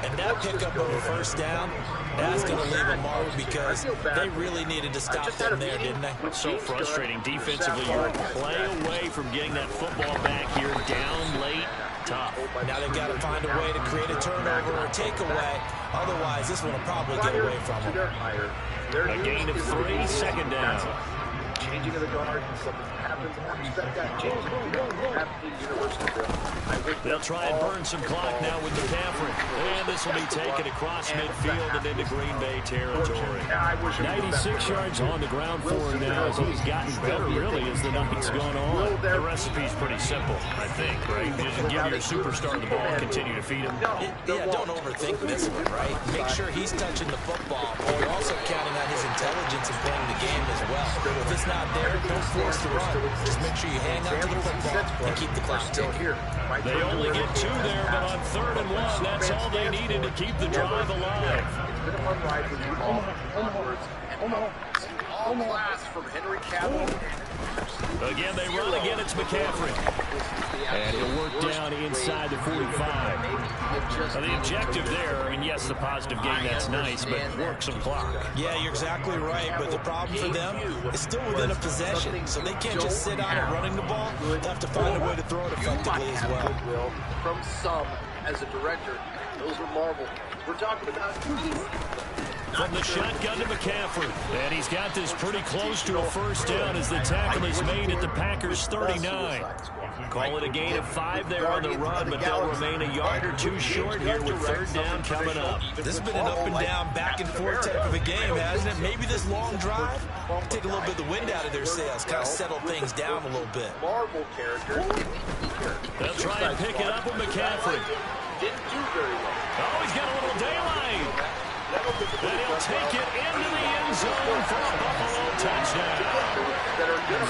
And that pickup of a first down, that's going to leave a mark because they really needed to stop them there, didn't they?
So frustrating defensively. You're a play away from getting that football back here down late. Tough.
Now they've got to find a way to create a turnover or takeaway. Otherwise, this one will probably get away from them.
A gain of 3, 2nd down.
Changing of the guard, something happens. I expect that change.
They'll try and burn some clock now with McCaffrey. And this will be taken across midfield and into Green Bay territory. 96 yards on the ground for him now as he's gotten better, really, as the night's gone on. The recipe's pretty simple, I think, right? You just give your superstar the ball and continue to feed him.
Yeah, don't overthink this one, right? Make sure he's touching the football, but you're also counting on his intelligence in playing the game as well. If it's not not there, don't force the run. Just make sure you hang on to the football and keep the clock ticking.
They only get 2 there, but on 3rd and 1, that's all they needed to keep the drive alive.
It's been a fun ride with you all onwards and upwards. All class from Henry Cavill.
Again, they run again. It's McCaffrey. And he'll work down inside the 45. The objective there, and yes, the positive gain, that's nice, but work some clock.
Yeah, you're exactly right, but the problem for them is still within a possession, so they can't just sit on it running the ball. They have to find a way to throw it effectively as well.
From some, as a director, those are marvel. We're talking about
From the shotgun to McCaffrey. And he's got this pretty close to a first down as the tackle is made at the Packers' 39. Call it a gain of 5 there on the run, but they'll remain a yard or 2 short here with 3rd down coming up.
This has been an up and down, back and forth type of a game, hasn't it? Maybe this long drive take a little bit of the wind out of their sails, kind of settle things down a little bit.
Marvel character.
They'll try and pick it up with McCaffrey.
Didn't do very well.
Oh, he's got a little daylight. And he'll take it into the end zone for a Buffalo touchdown.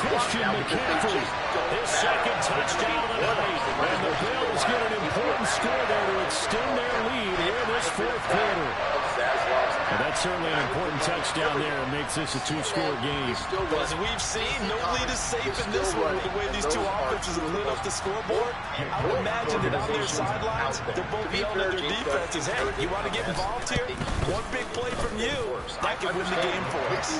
Christian McCaffrey, his 2nd touchdown of the night. And the Bills get an important score there to extend their lead here in this 4th quarter. And that's certainly an important touchdown there. It makes this a 2-score game.
As we've seen, no lead is safe in this one with the way these two offenses have lit up the scoreboard. I would imagine that on their sidelines, they're both yelling at their defenses, hey, you want to get involved here? One big play from you, that could win the game for us.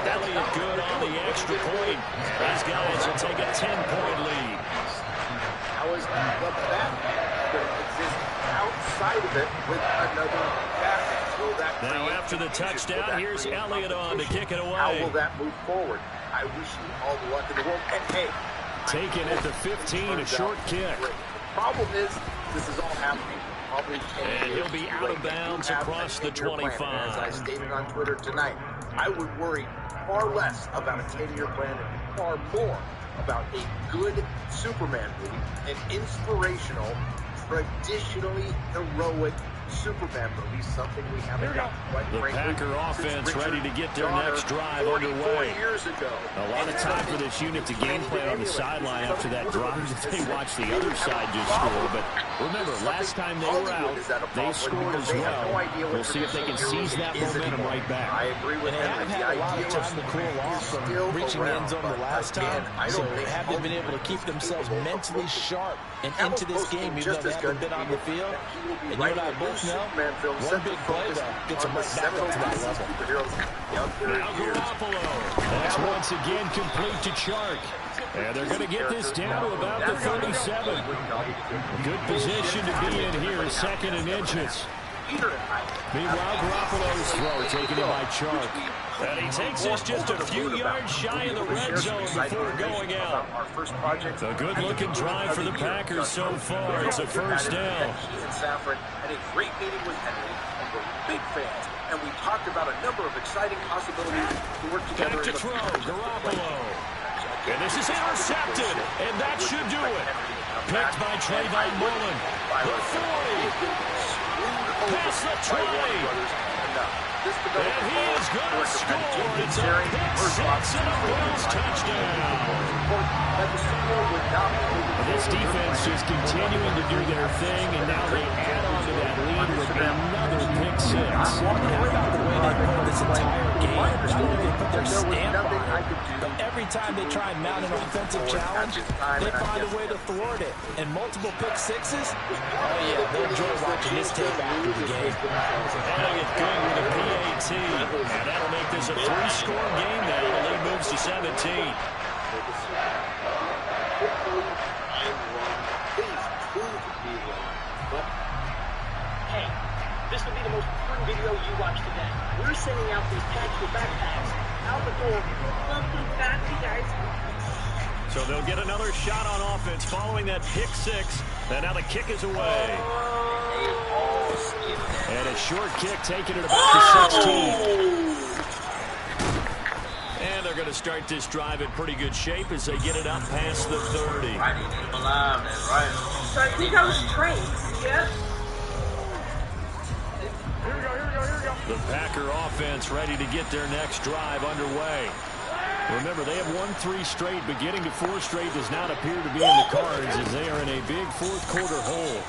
Elliott good on the extra point. These guys will take a 10-point lead.
How is the Batman going to exist outside of it with another Batman?
Now after the touchdown, here's Elliott on to kick it away.
How will that move forward? I wish you all the luck in the world. And hey,
taken at the 15, a short kick.
The problem is, this is all happening.
And he'll be out of bounds across the 25.
As I stated on Twitter tonight, I would worry far less about a 10-year plan and far more about a good Superman movie, an inspirational, traditionally heroic Superman movie, something we haven't got quite
the
frankly.
Packer offense ready to get their next drive underway.
Years ago.
A lot of time for this unit to game plan on the sideline after that drive that they watched the other side just score. But remember, last time they were out, they scored as well. We'll see if they can seize that momentum right back.
I agree with
They haven't had a lot of time to cool off from reaching the end zone the last time, so they haven't been able to keep themselves mentally sharp and into this game, even though they haven't been on the field. And you and I both know, one big play gets them right back up to that level.
Now Garoppolo. That's once again complete to Chark. And they're going to get this down to about the 37. Good position to be in here, 2nd and inches. Meanwhile, Garoppolo's throw taken in by Chark. And he takes this just a few yards shy of the red zone before going out. A good-looking drive for the Packers so far. It's a first down.
He and Safran had a great meeting with Henry, and we're big fans. And we talked about a number of exciting possibilities to work together.
Back to throw, Garoppolo. And this is intercepted, and that should do it. Picked by Trayvon Mullen. The 40. Past the 20. And he is going to score. It's a pick-6 and a Bills touchdown. This defense just continuing to do their thing, and now they add on to that lead with another pick-6.
How about the way they played this entire game? Not only they put their stamp on it, but every time they try and mount an offensive challenge, they find a way to thwart it. And multiple pick-6s, oh yeah, they'll enjoy watching this tape after the game.
Elliott good with a PAT, and that'll make this a 3-score game now. The lead moves to 17.
Hey, this will be the most important video you watch today. We're sending out these tactical backpacks out the door. Welcome back, you guys.
So they'll get another shot on offense following that pick-6. And now the kick is away. And a short kick taken at about the 16. And they're going to start this drive in pretty good shape as they get it up past the 30.
So I think I was trained. Yep.
The Packer offense ready to get their next drive underway. Remember, they have won 3 straight, but getting to 4 straight does not appear to be in the cards as they are in a big fourth-quarter hole.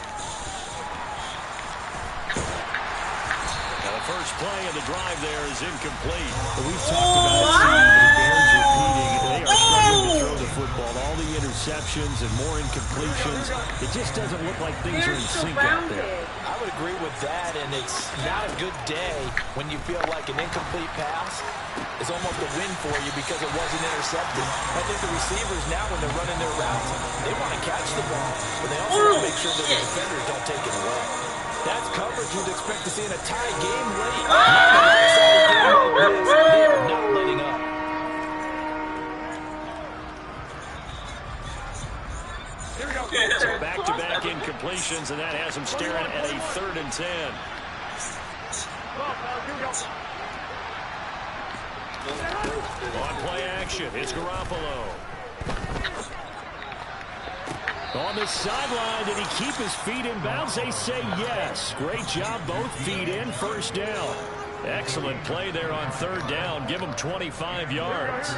Now, the first play of the drive there is incomplete. We've talked about it, Steve, but it bears repeating. They are struggling to throw the football. All the interceptions and more incompletions. It just doesn't look like things are in sync out there.
I would agree with that, and it's not a good day when you feel like an incomplete pass is almost a win for you because it wasn't intercepted. I think the receivers now, when they're running their routes, they want to catch the ball, but they also want to make sure that the defenders don't take it away. That's coverage you'd expect to see in a tie game late. They are not letting up.
So back-to-back incompletions, and that has them staring at a 3rd and 10. On play action, it's Garoppolo. On the sideline, did he keep his feet in bounds? They say yes. Great job, both feet in, first down. Excellent play there on 3rd down. Give him 25 yards.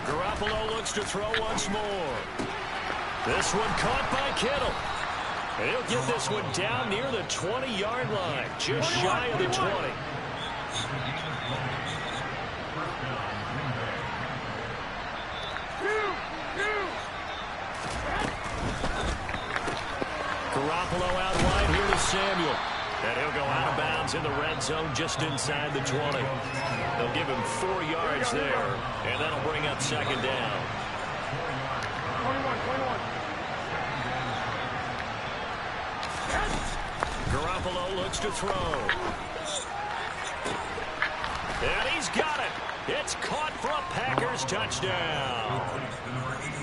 Garoppolo looks to throw once more. This one caught by Kittle. And he'll get this one down near the 20-yard line, just shy of the 20. Garoppolo out wide here to Samuel. And he'll go out of bounds in the red zone just inside the 20. They'll give him 4 yards there, and that'll bring up 2nd down.
21.
Garoppolo looks to throw. And he's got it. It's caught for a Packers touchdown.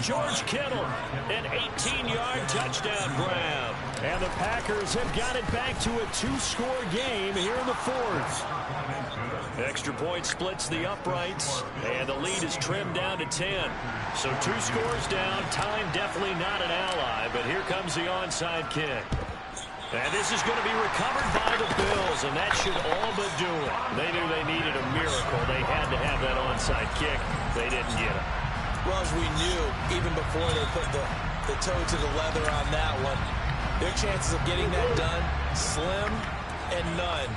George Kittle, an 18-yard touchdown grab. And the Packers have got it back to a 2-score game here in the 4th. Extra point splits the uprights, and the lead is trimmed down to 10. So 2 scores down. Time definitely not an ally, but here comes the onside kick. And this is going to be recovered by the Bills, and that should all but do it. They knew they needed a miracle. They had to have that onside kick. They didn't get it.
Well, as we knew, even before they put the toe to the leather on that one, their chances of getting that done, slim and none.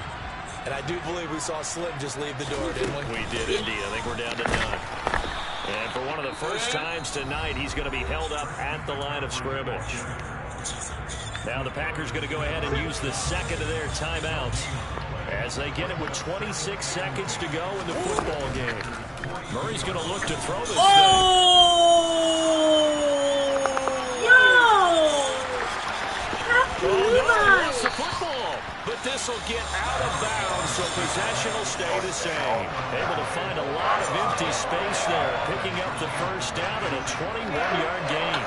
And I do believe we saw Slim just leave the door, didn't we?
We did indeed. I think we're down to none. And for one of the first times tonight, he's going to be held up at the line of scrimmage. Now the Packers going to go ahead and use the second of their timeouts as they get it with 26 seconds to go in the football game. Murray's going to look to throw this thing. He lost the football, but this will get out of bounds, so possession will stay the same. Able to find a lot of empty space there, picking up the first down at a 21-yard gain.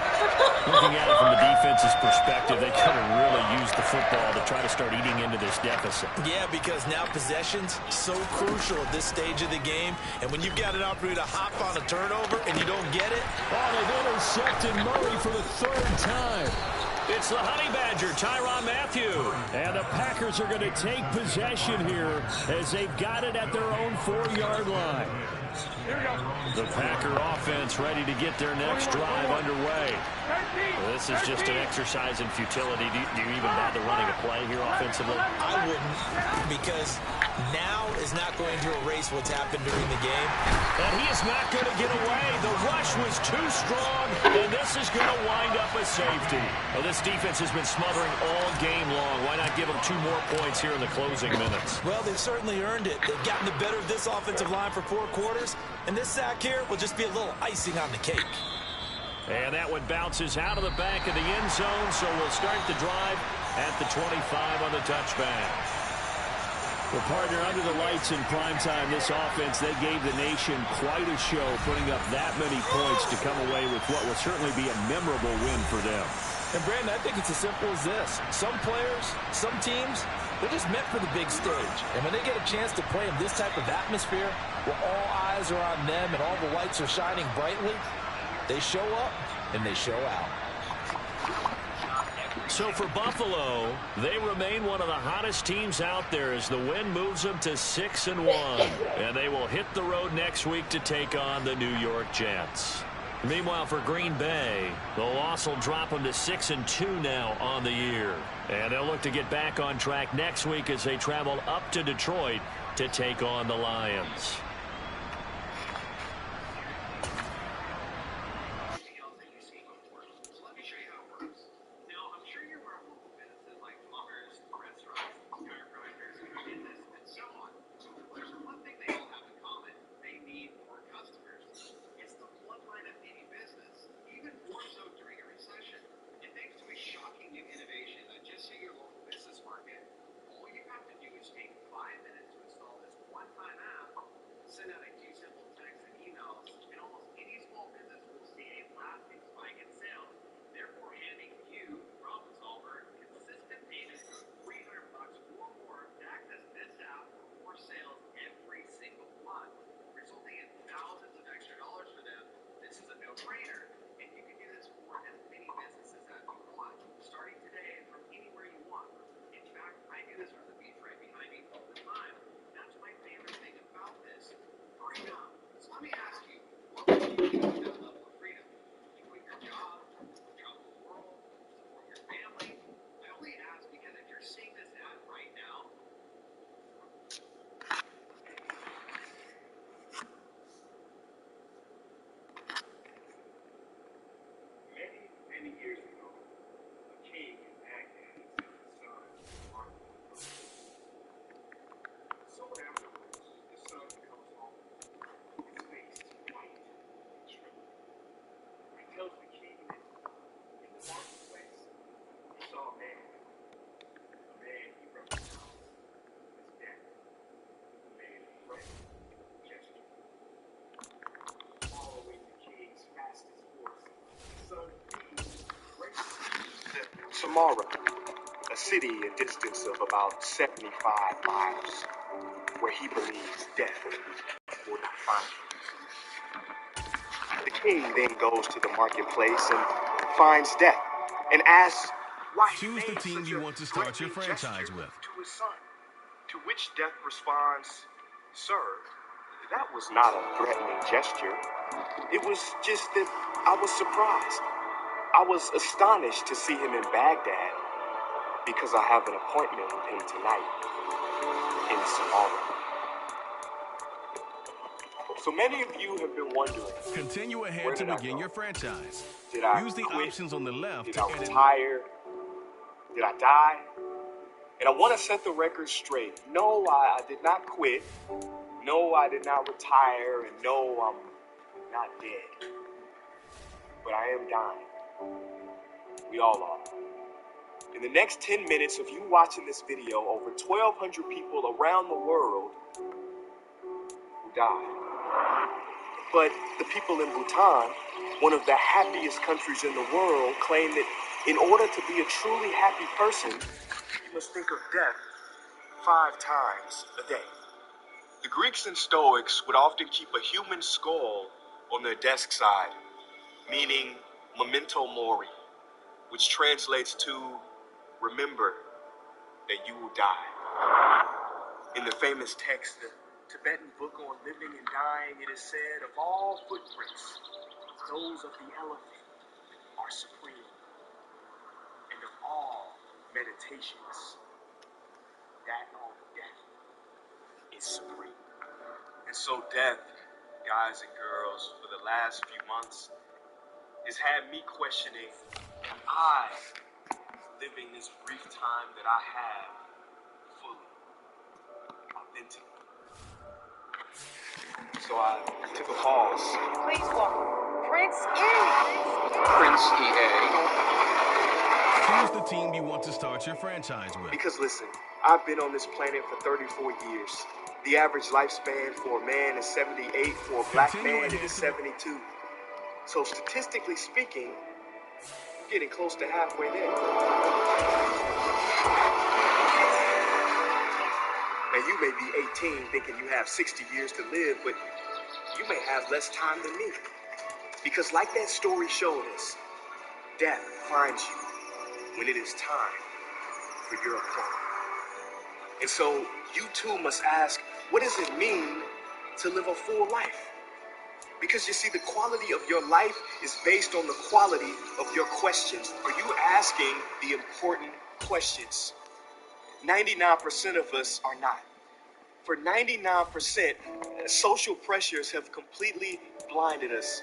Looking at it from the defense's perspective, they could have really used the football to try to start eating into this deficit.
Yeah, because now possession's so crucial at this stage of the game, and when you've got an opportunity to hop on a turnover and you don't get it.
Oh, they've intercepted Murray for the 3rd time. It's the Honey Badger, Tyrann Mathieu. And the Packers are going to take possession here as they've got it at their own 4-yard line. The Packer offense ready to get their next drive underway. Well, this is just an exercise in futility. Do you even bother running a play here offensively?
I wouldn't, because now is not going to erase what's happened during the game.
And he is not going to get away. The rush was too strong, and this is going to wind up a safety. Well, this defense has been smothering all game long. Why not give them 2 more points here in the closing minutes?
Well, they've certainly earned it. They've gotten the better of this offensive line for 4 quarters, and this sack here will just be a little icing on the cake.
And that one bounces out of the back of the end zone, so we'll start the drive at the 25 on the touchback. Well, partner, under the lights in primetime, this offense, they gave the nation quite a show, putting up that many points to come away with what will certainly be a memorable win for them.
And, Brandon, I think it's as simple as this. Some players, some teams, they're just meant for the big stage. And when they get a chance to play in this type of atmosphere, where all eyes are on them and all the lights are shining brightly, they show up and they show out.
So for Buffalo, they remain one of the hottest teams out there as the win moves them to 6-1. And they will hit the road next week to take on the New York Jets. Meanwhile, for Green Bay, the loss will drop them to 6-2 now on the year. And they'll look to get back on track next week as they travel up to Detroit to take on the Lions.
Many years ago, a king in Baghdad sent his son to army. Soon afterwards, the son comes home, his face white and trembling. He tells the king that in the marketplace, he saw a man he recognized as death, who made a threatening gesture. Following the king's fastest horse, the son Samara, a city a distance of about 75 miles, where he believes death will not find him. The king then goes to the marketplace and finds death and asks why he
Choose the
made
team
such
you
a
want to start your
threatening
franchise
gesture
with.
to his son. To which Death responds, "Sir, that was not a threatening gesture. It was just that I was surprised. I was astonished to see him in Baghdad because I have an appointment with him tonight in Samara." So many of you have been wondering,
Continue
where
ahead to
did I
begin
go?
your franchise.
Did I
Use the
quit?
options on the left
Did
to
I
edit.
retire? Did I die? And I want to set the record straight. No, I did not quit. No, I did not retire. And no, I'm not dead. But I am dying. We all are. In the next 10 minutes of you watching this video, over 1,200 people around the world will die. But the people in Bhutan, one of the happiest countries in the world, claim that in order to be a truly happy person, you must think of death 5 times a day. The Greeks and Stoics would often keep a human skull on their desk side, meaning memento mori, which translates to remember that you will die. In the famous text, the Tibetan book on living and dying, it is said, of all footprints, those of the elephant are supreme. And of all meditations, that on death is supreme. And so death, guys and girls, for the last few months, has had me questioning, am I living this brief time that I have fully, authentically? So I took a pause.
Please welcome Prince E.
Prince EA.
Choose the team you want to start your franchise with.
Because listen, I've been on this planet for 34 years. The average lifespan for a man is 78, for a black
Continue
man it
ahead
is
to
72. So statistically speaking, we're getting close to halfway there. Now you may be 18 thinking you have 60 years to live, but you may have less time than me. Because like that story showed us, death finds you.
when it is time for your opponent. And so you too must ask, what does it mean to live a full life? Because you see, the quality of your life is based on the quality of your questions. Are you asking the important questions? 99% of us are not. For 99%, social pressures have completely blinded us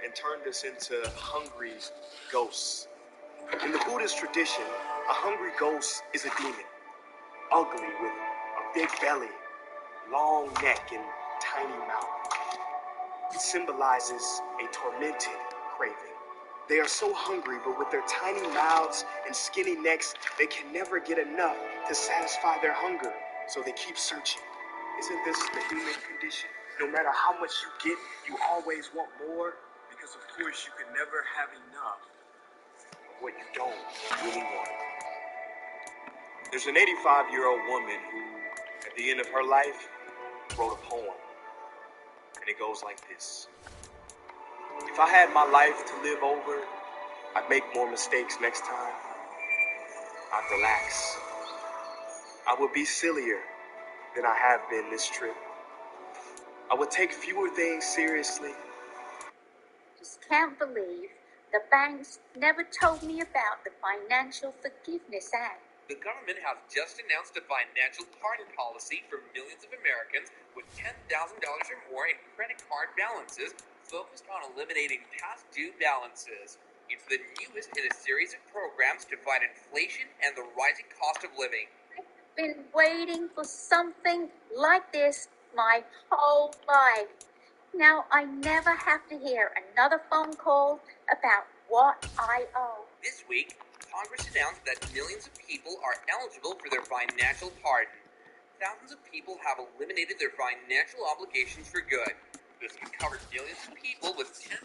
and turned us into hungry ghosts. In the Buddhist tradition, a hungry ghost is a demon, ugly with a big belly, long neck, and tiny mouth. It symbolizes a tormented craving. They are so hungry, but with their tiny mouths and skinny necks, they can never get enough to satisfy their hunger, so they keep searching. Isn't this the human condition? No matter how much you get, you always want more, because of course you can never have enough of what you don't really want. There's an 85-year-old woman who, at the end of her life, wrote a poem. And it goes like this. If I had my life to live over, I'd make more mistakes next time. I'd relax. I would be sillier than I have been this trip. I would take fewer things seriously.
Just can't believe the banks never told me about the Financial Forgiveness Act.
The government has just announced a financial pardon policy for millions of Americans with $10,000 or more in credit card balances, focused on eliminating past due balances. It's the newest in a series of programs to fight inflation and the rising cost of living.
I've been waiting for something like this my whole life. Now I never have to hear another phone call about what I owe.
This week, Congress announced that millions of people are eligible for their financial pardon. Thousands of people have eliminated their financial obligations for good. This would cover millions of people with $10,000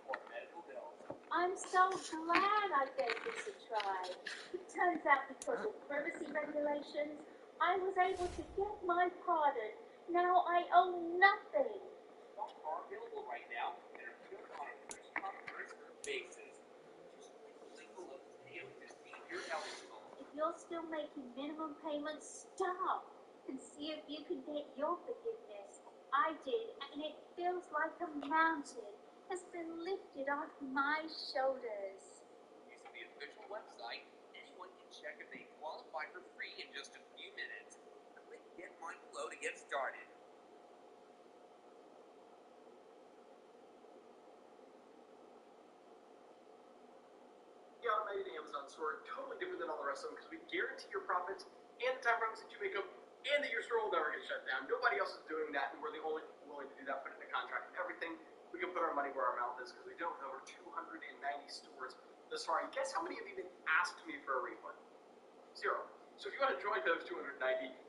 or medical bills.
I'm so glad I gave this a try. It turns out because of privacy regulations, I was able to get my pardon. Now I owe nothing.
Some are available right now and are built on a first-come, first-served basis. Just click the link below this video to see if you're eligible.
If you're still making minimum payments, stop and see if you can get your forgiveness. I did, and it feels like a mountain has been lifted off my shoulders.
Using the official website, anyone can check if they qualify for free in just a few minutes. Click Get Mine below to get started.
The automated Amazon store, totally different than all the rest of them because we guarantee your profits and the time frames that you make them, and that your store will never get shut down. Nobody else is doing that, and we're the only people willing to do that, put in the contract and everything. We can put our money where our mouth is because we do it with over 290 stores thus far. And guess how many have even asked me for a refund? 0. So if you want to join those 290,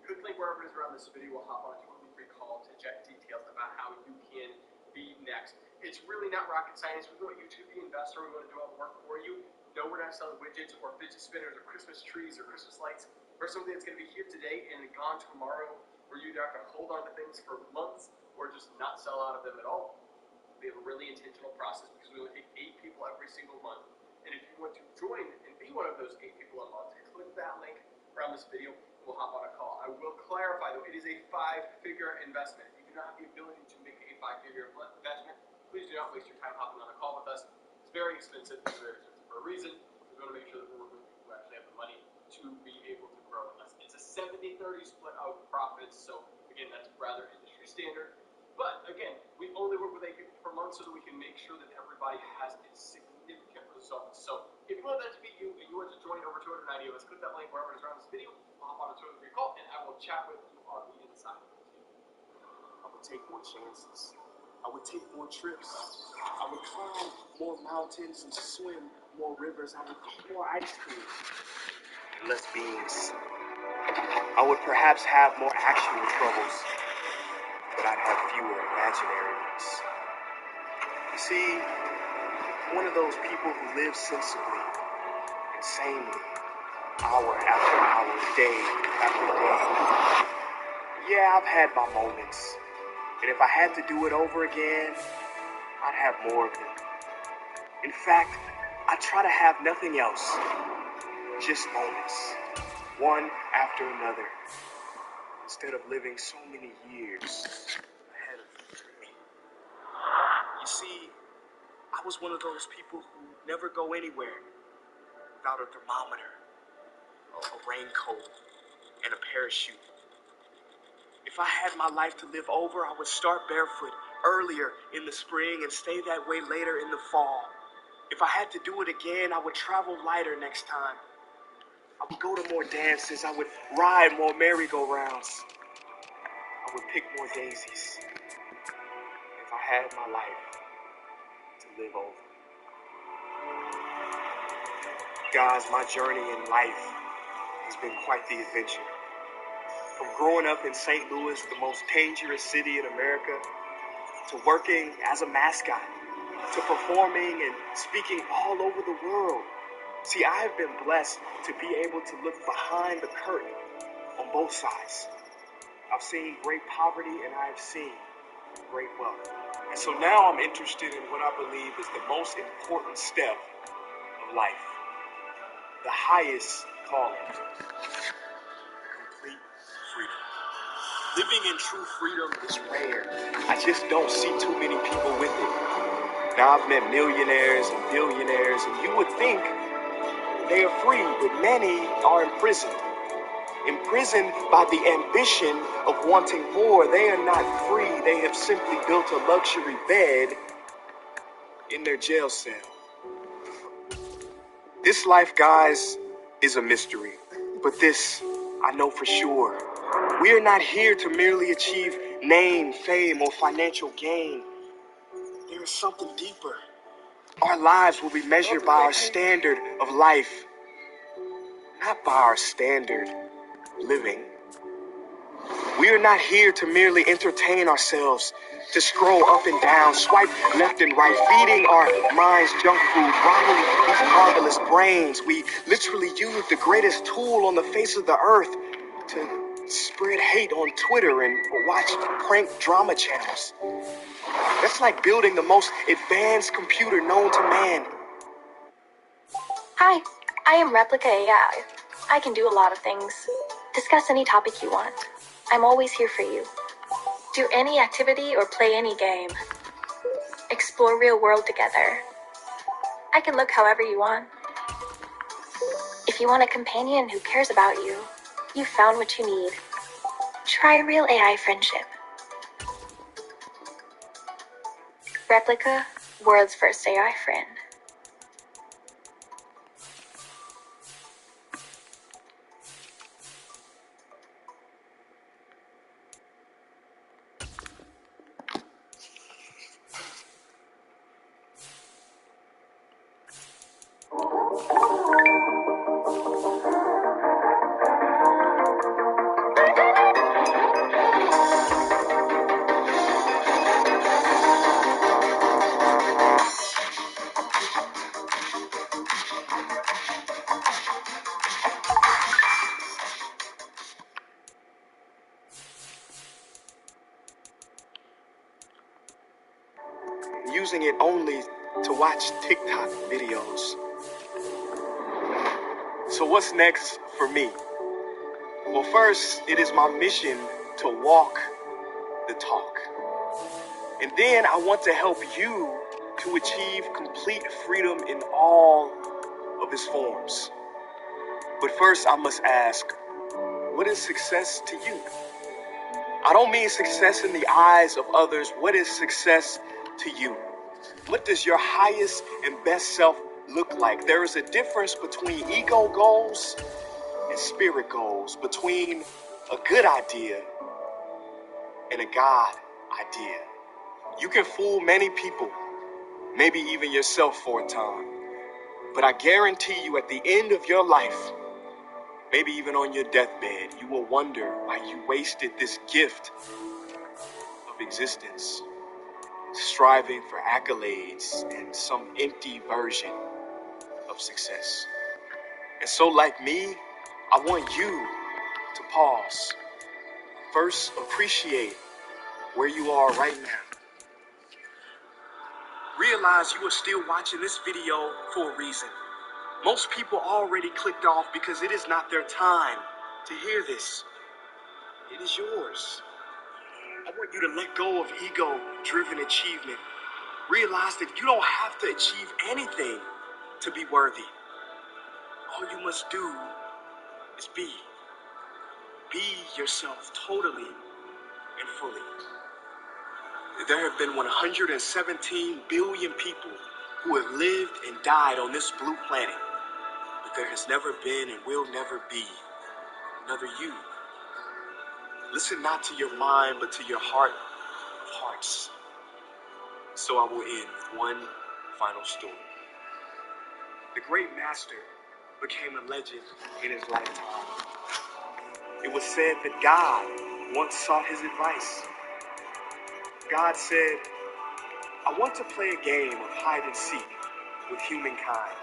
click link wherever it is around this video. We'll hop on a totally free call to check details about how you can be next. It's really not rocket science. We want you to be an investor. We want to do all the work for you. No, we're not selling widgets or fidget spinners or Christmas trees or Christmas lights or something that's going to be here today and gone tomorrow, where you have to hold on to things for months or just not sell out of them at all. We have a really intentional process because we only take 8 people every single month. And if you want to join and be one of those 8 people a month, click that link around this video and we'll hop on a call. I will clarify though, it is a 5-figure investment. If you do not have the ability to make a 5-figure investment, please do not waste your time hopping on a call with us. It's very expensive. It's very expensive for a reason. We want to make sure that we're working with people who actually have the money to be able to grow with us. It's a 70-30 split of profits, so again, that's rather industry standard. But again, we only work with 8 people per month so that we can make sure that everybody has a significant result. So if you want that to be you and you want to join over 290 of us, click that link wherever it is around this video. I'll hop on a totally free call and I will chat with you on the inside.
I would take more chances. I would take more trips. I would climb more mountains and swim more rivers. I would eat more ice cream and less beans. I would perhaps have more actual troubles, but I'd have fewer imaginary ones. You see, I'm one of those people who live sensibly, insanely, hour after hour, day after day. Yeah, I've had my moments, and if I had to do it over again, I'd have more of them. In fact, I try to have nothing else, just moments, one after another, instead of living so many years ahead of me. You see, I was one of those people who never go anywhere without a thermometer, a raincoat, and a parachute. If I had my life to live over, I would start barefoot earlier in the spring and stay that way later in the fall. If I had to do it again, I would travel lighter next time. I would go to more dances. I would ride more merry-go-rounds. I would pick more daisies. If I had my life to live over. Guys, my journey in life has been quite the adventure. From growing up in St. Louis, the most dangerous city in America, to working as a mascot, to performing and speaking all over the world. See, I have been blessed to be able to look behind the curtain on both sides. I've seen great poverty and I have seen great wealth. And so now I'm interested in what I believe is the most important step of life. The highest calling. Complete freedom. Living in true freedom is rare. I just don't see too many people with it. Now I've met millionaires and billionaires, and you would think they are free, but many are imprisoned. Imprisoned by the ambition of wanting more. They are not free. They have simply built a luxury bed in their jail cell. This life, guys, is a mystery. But this, I know for sure. We are not here to merely achieve name, fame, or financial gain. There is something deeper. Our lives will be measured by our standard of life, not by our standard of living. We are not here to merely entertain ourselves, to scroll up and down, swipe left and right, feeding our minds junk food, robbing these marvelous brains. We literally use the greatest tool on the face of the earth to spread hate on Twitter and watch prank drama channels. That's like building the most advanced computer known to man.
Hi, I am Replica AI. I can do a lot of things. Discuss any topic you want. I'm always here for you. Do any activity or play any game. Explore real world together. I can look however you want. If you want a companion who cares about you, you've found what you need. Try real AI friendship. Replica, world's first AI friend.
Using it only to watch TikTok videos. So what's next for me? Well, first, it is my mission to walk the talk. And then I want to help you to achieve complete freedom in all of its forms. But first, I must ask, what is success to you? I don't mean success in the eyes of others. What is success to you? What does your highest and best self look like? There is a difference between ego goals and spirit goals, between a good idea and a God idea. You can fool many people, maybe even yourself for a time, but I guarantee you at the end of your life, maybe even on your deathbed, you will wonder why you wasted this gift of existence, striving for accolades and some empty version of success. And so like me, I want you to pause. First, appreciate where you are right now. realize you are still watching this video for a reason. Most people already clicked off because it is not their time to hear this. It is yours. I want you to let go of ego-driven achievement. Realize that you don't have to achieve anything to be worthy. All you must do is be. Be yourself totally and fully. There have been 117 billion people who have lived and died on this blue planet. But there has never been and will never be another you. Listen not to your mind, but to your heart of hearts. So I will end with one final story. The great master became a legend in his lifetime. It was said that God once sought his advice. God said, I want to play a game of hide and seek with humankind.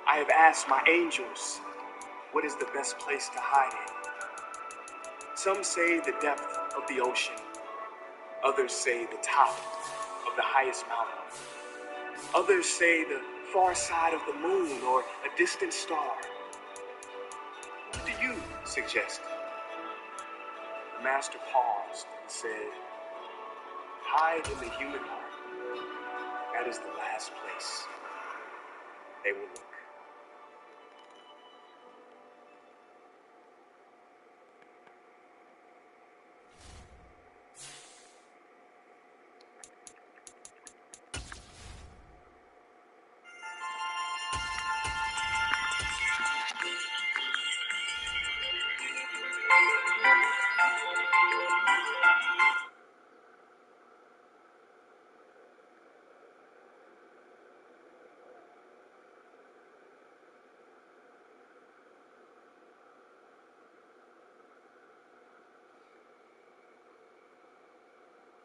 I have asked my angels, what is the best place to hide in? Some say the depth of the ocean. Others say the top of the highest mountain. Others say the far side of the moon or a distant star. What do you suggest? The master paused and said, hide in the human heart. That is the last place they will look.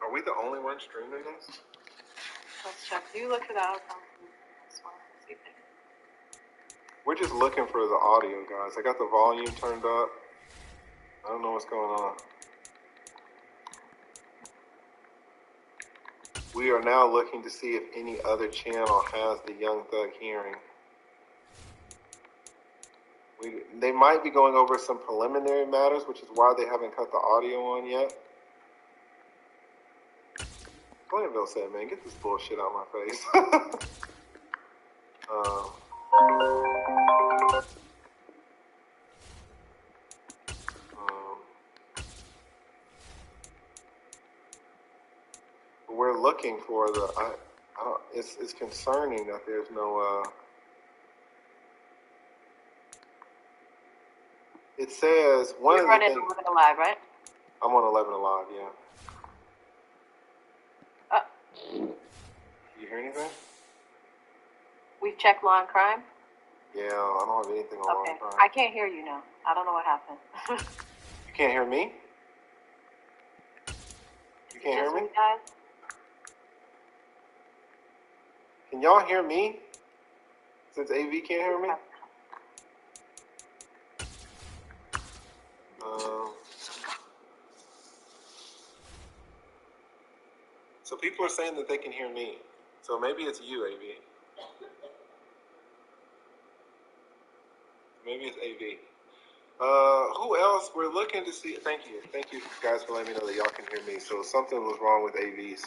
Are we the only ones streaming this?
Let's check. You look it up. See if
We're just looking for the audio, guys. I got the volume turned up. I don't know what's going on. We are now looking to see if any other channel has the Young Thug hearing. They might be going over some preliminary matters, which is why they haven't cut the audio on yet. Glanville said, man, get this bullshit out of my face. We're looking for the, it's concerning that there's no, it says,
You're running 11 Alive, right?
I'm on 11 Alive, yeah. You hear anything?
We've checked Law and Crime.
Yeah, I don't have anything on Law and Crime.
I can't hear you now. I don't know what happened.
You can't hear me? You can't hear me?
Guys?
Can y'all hear me? Since AV can't hear me? So people are saying that they can hear me. So maybe it's you, AV. Maybe it's AV. Who else? We're looking to see. Thank you guys for letting me know that y'all can hear me. So something was wrong with AV's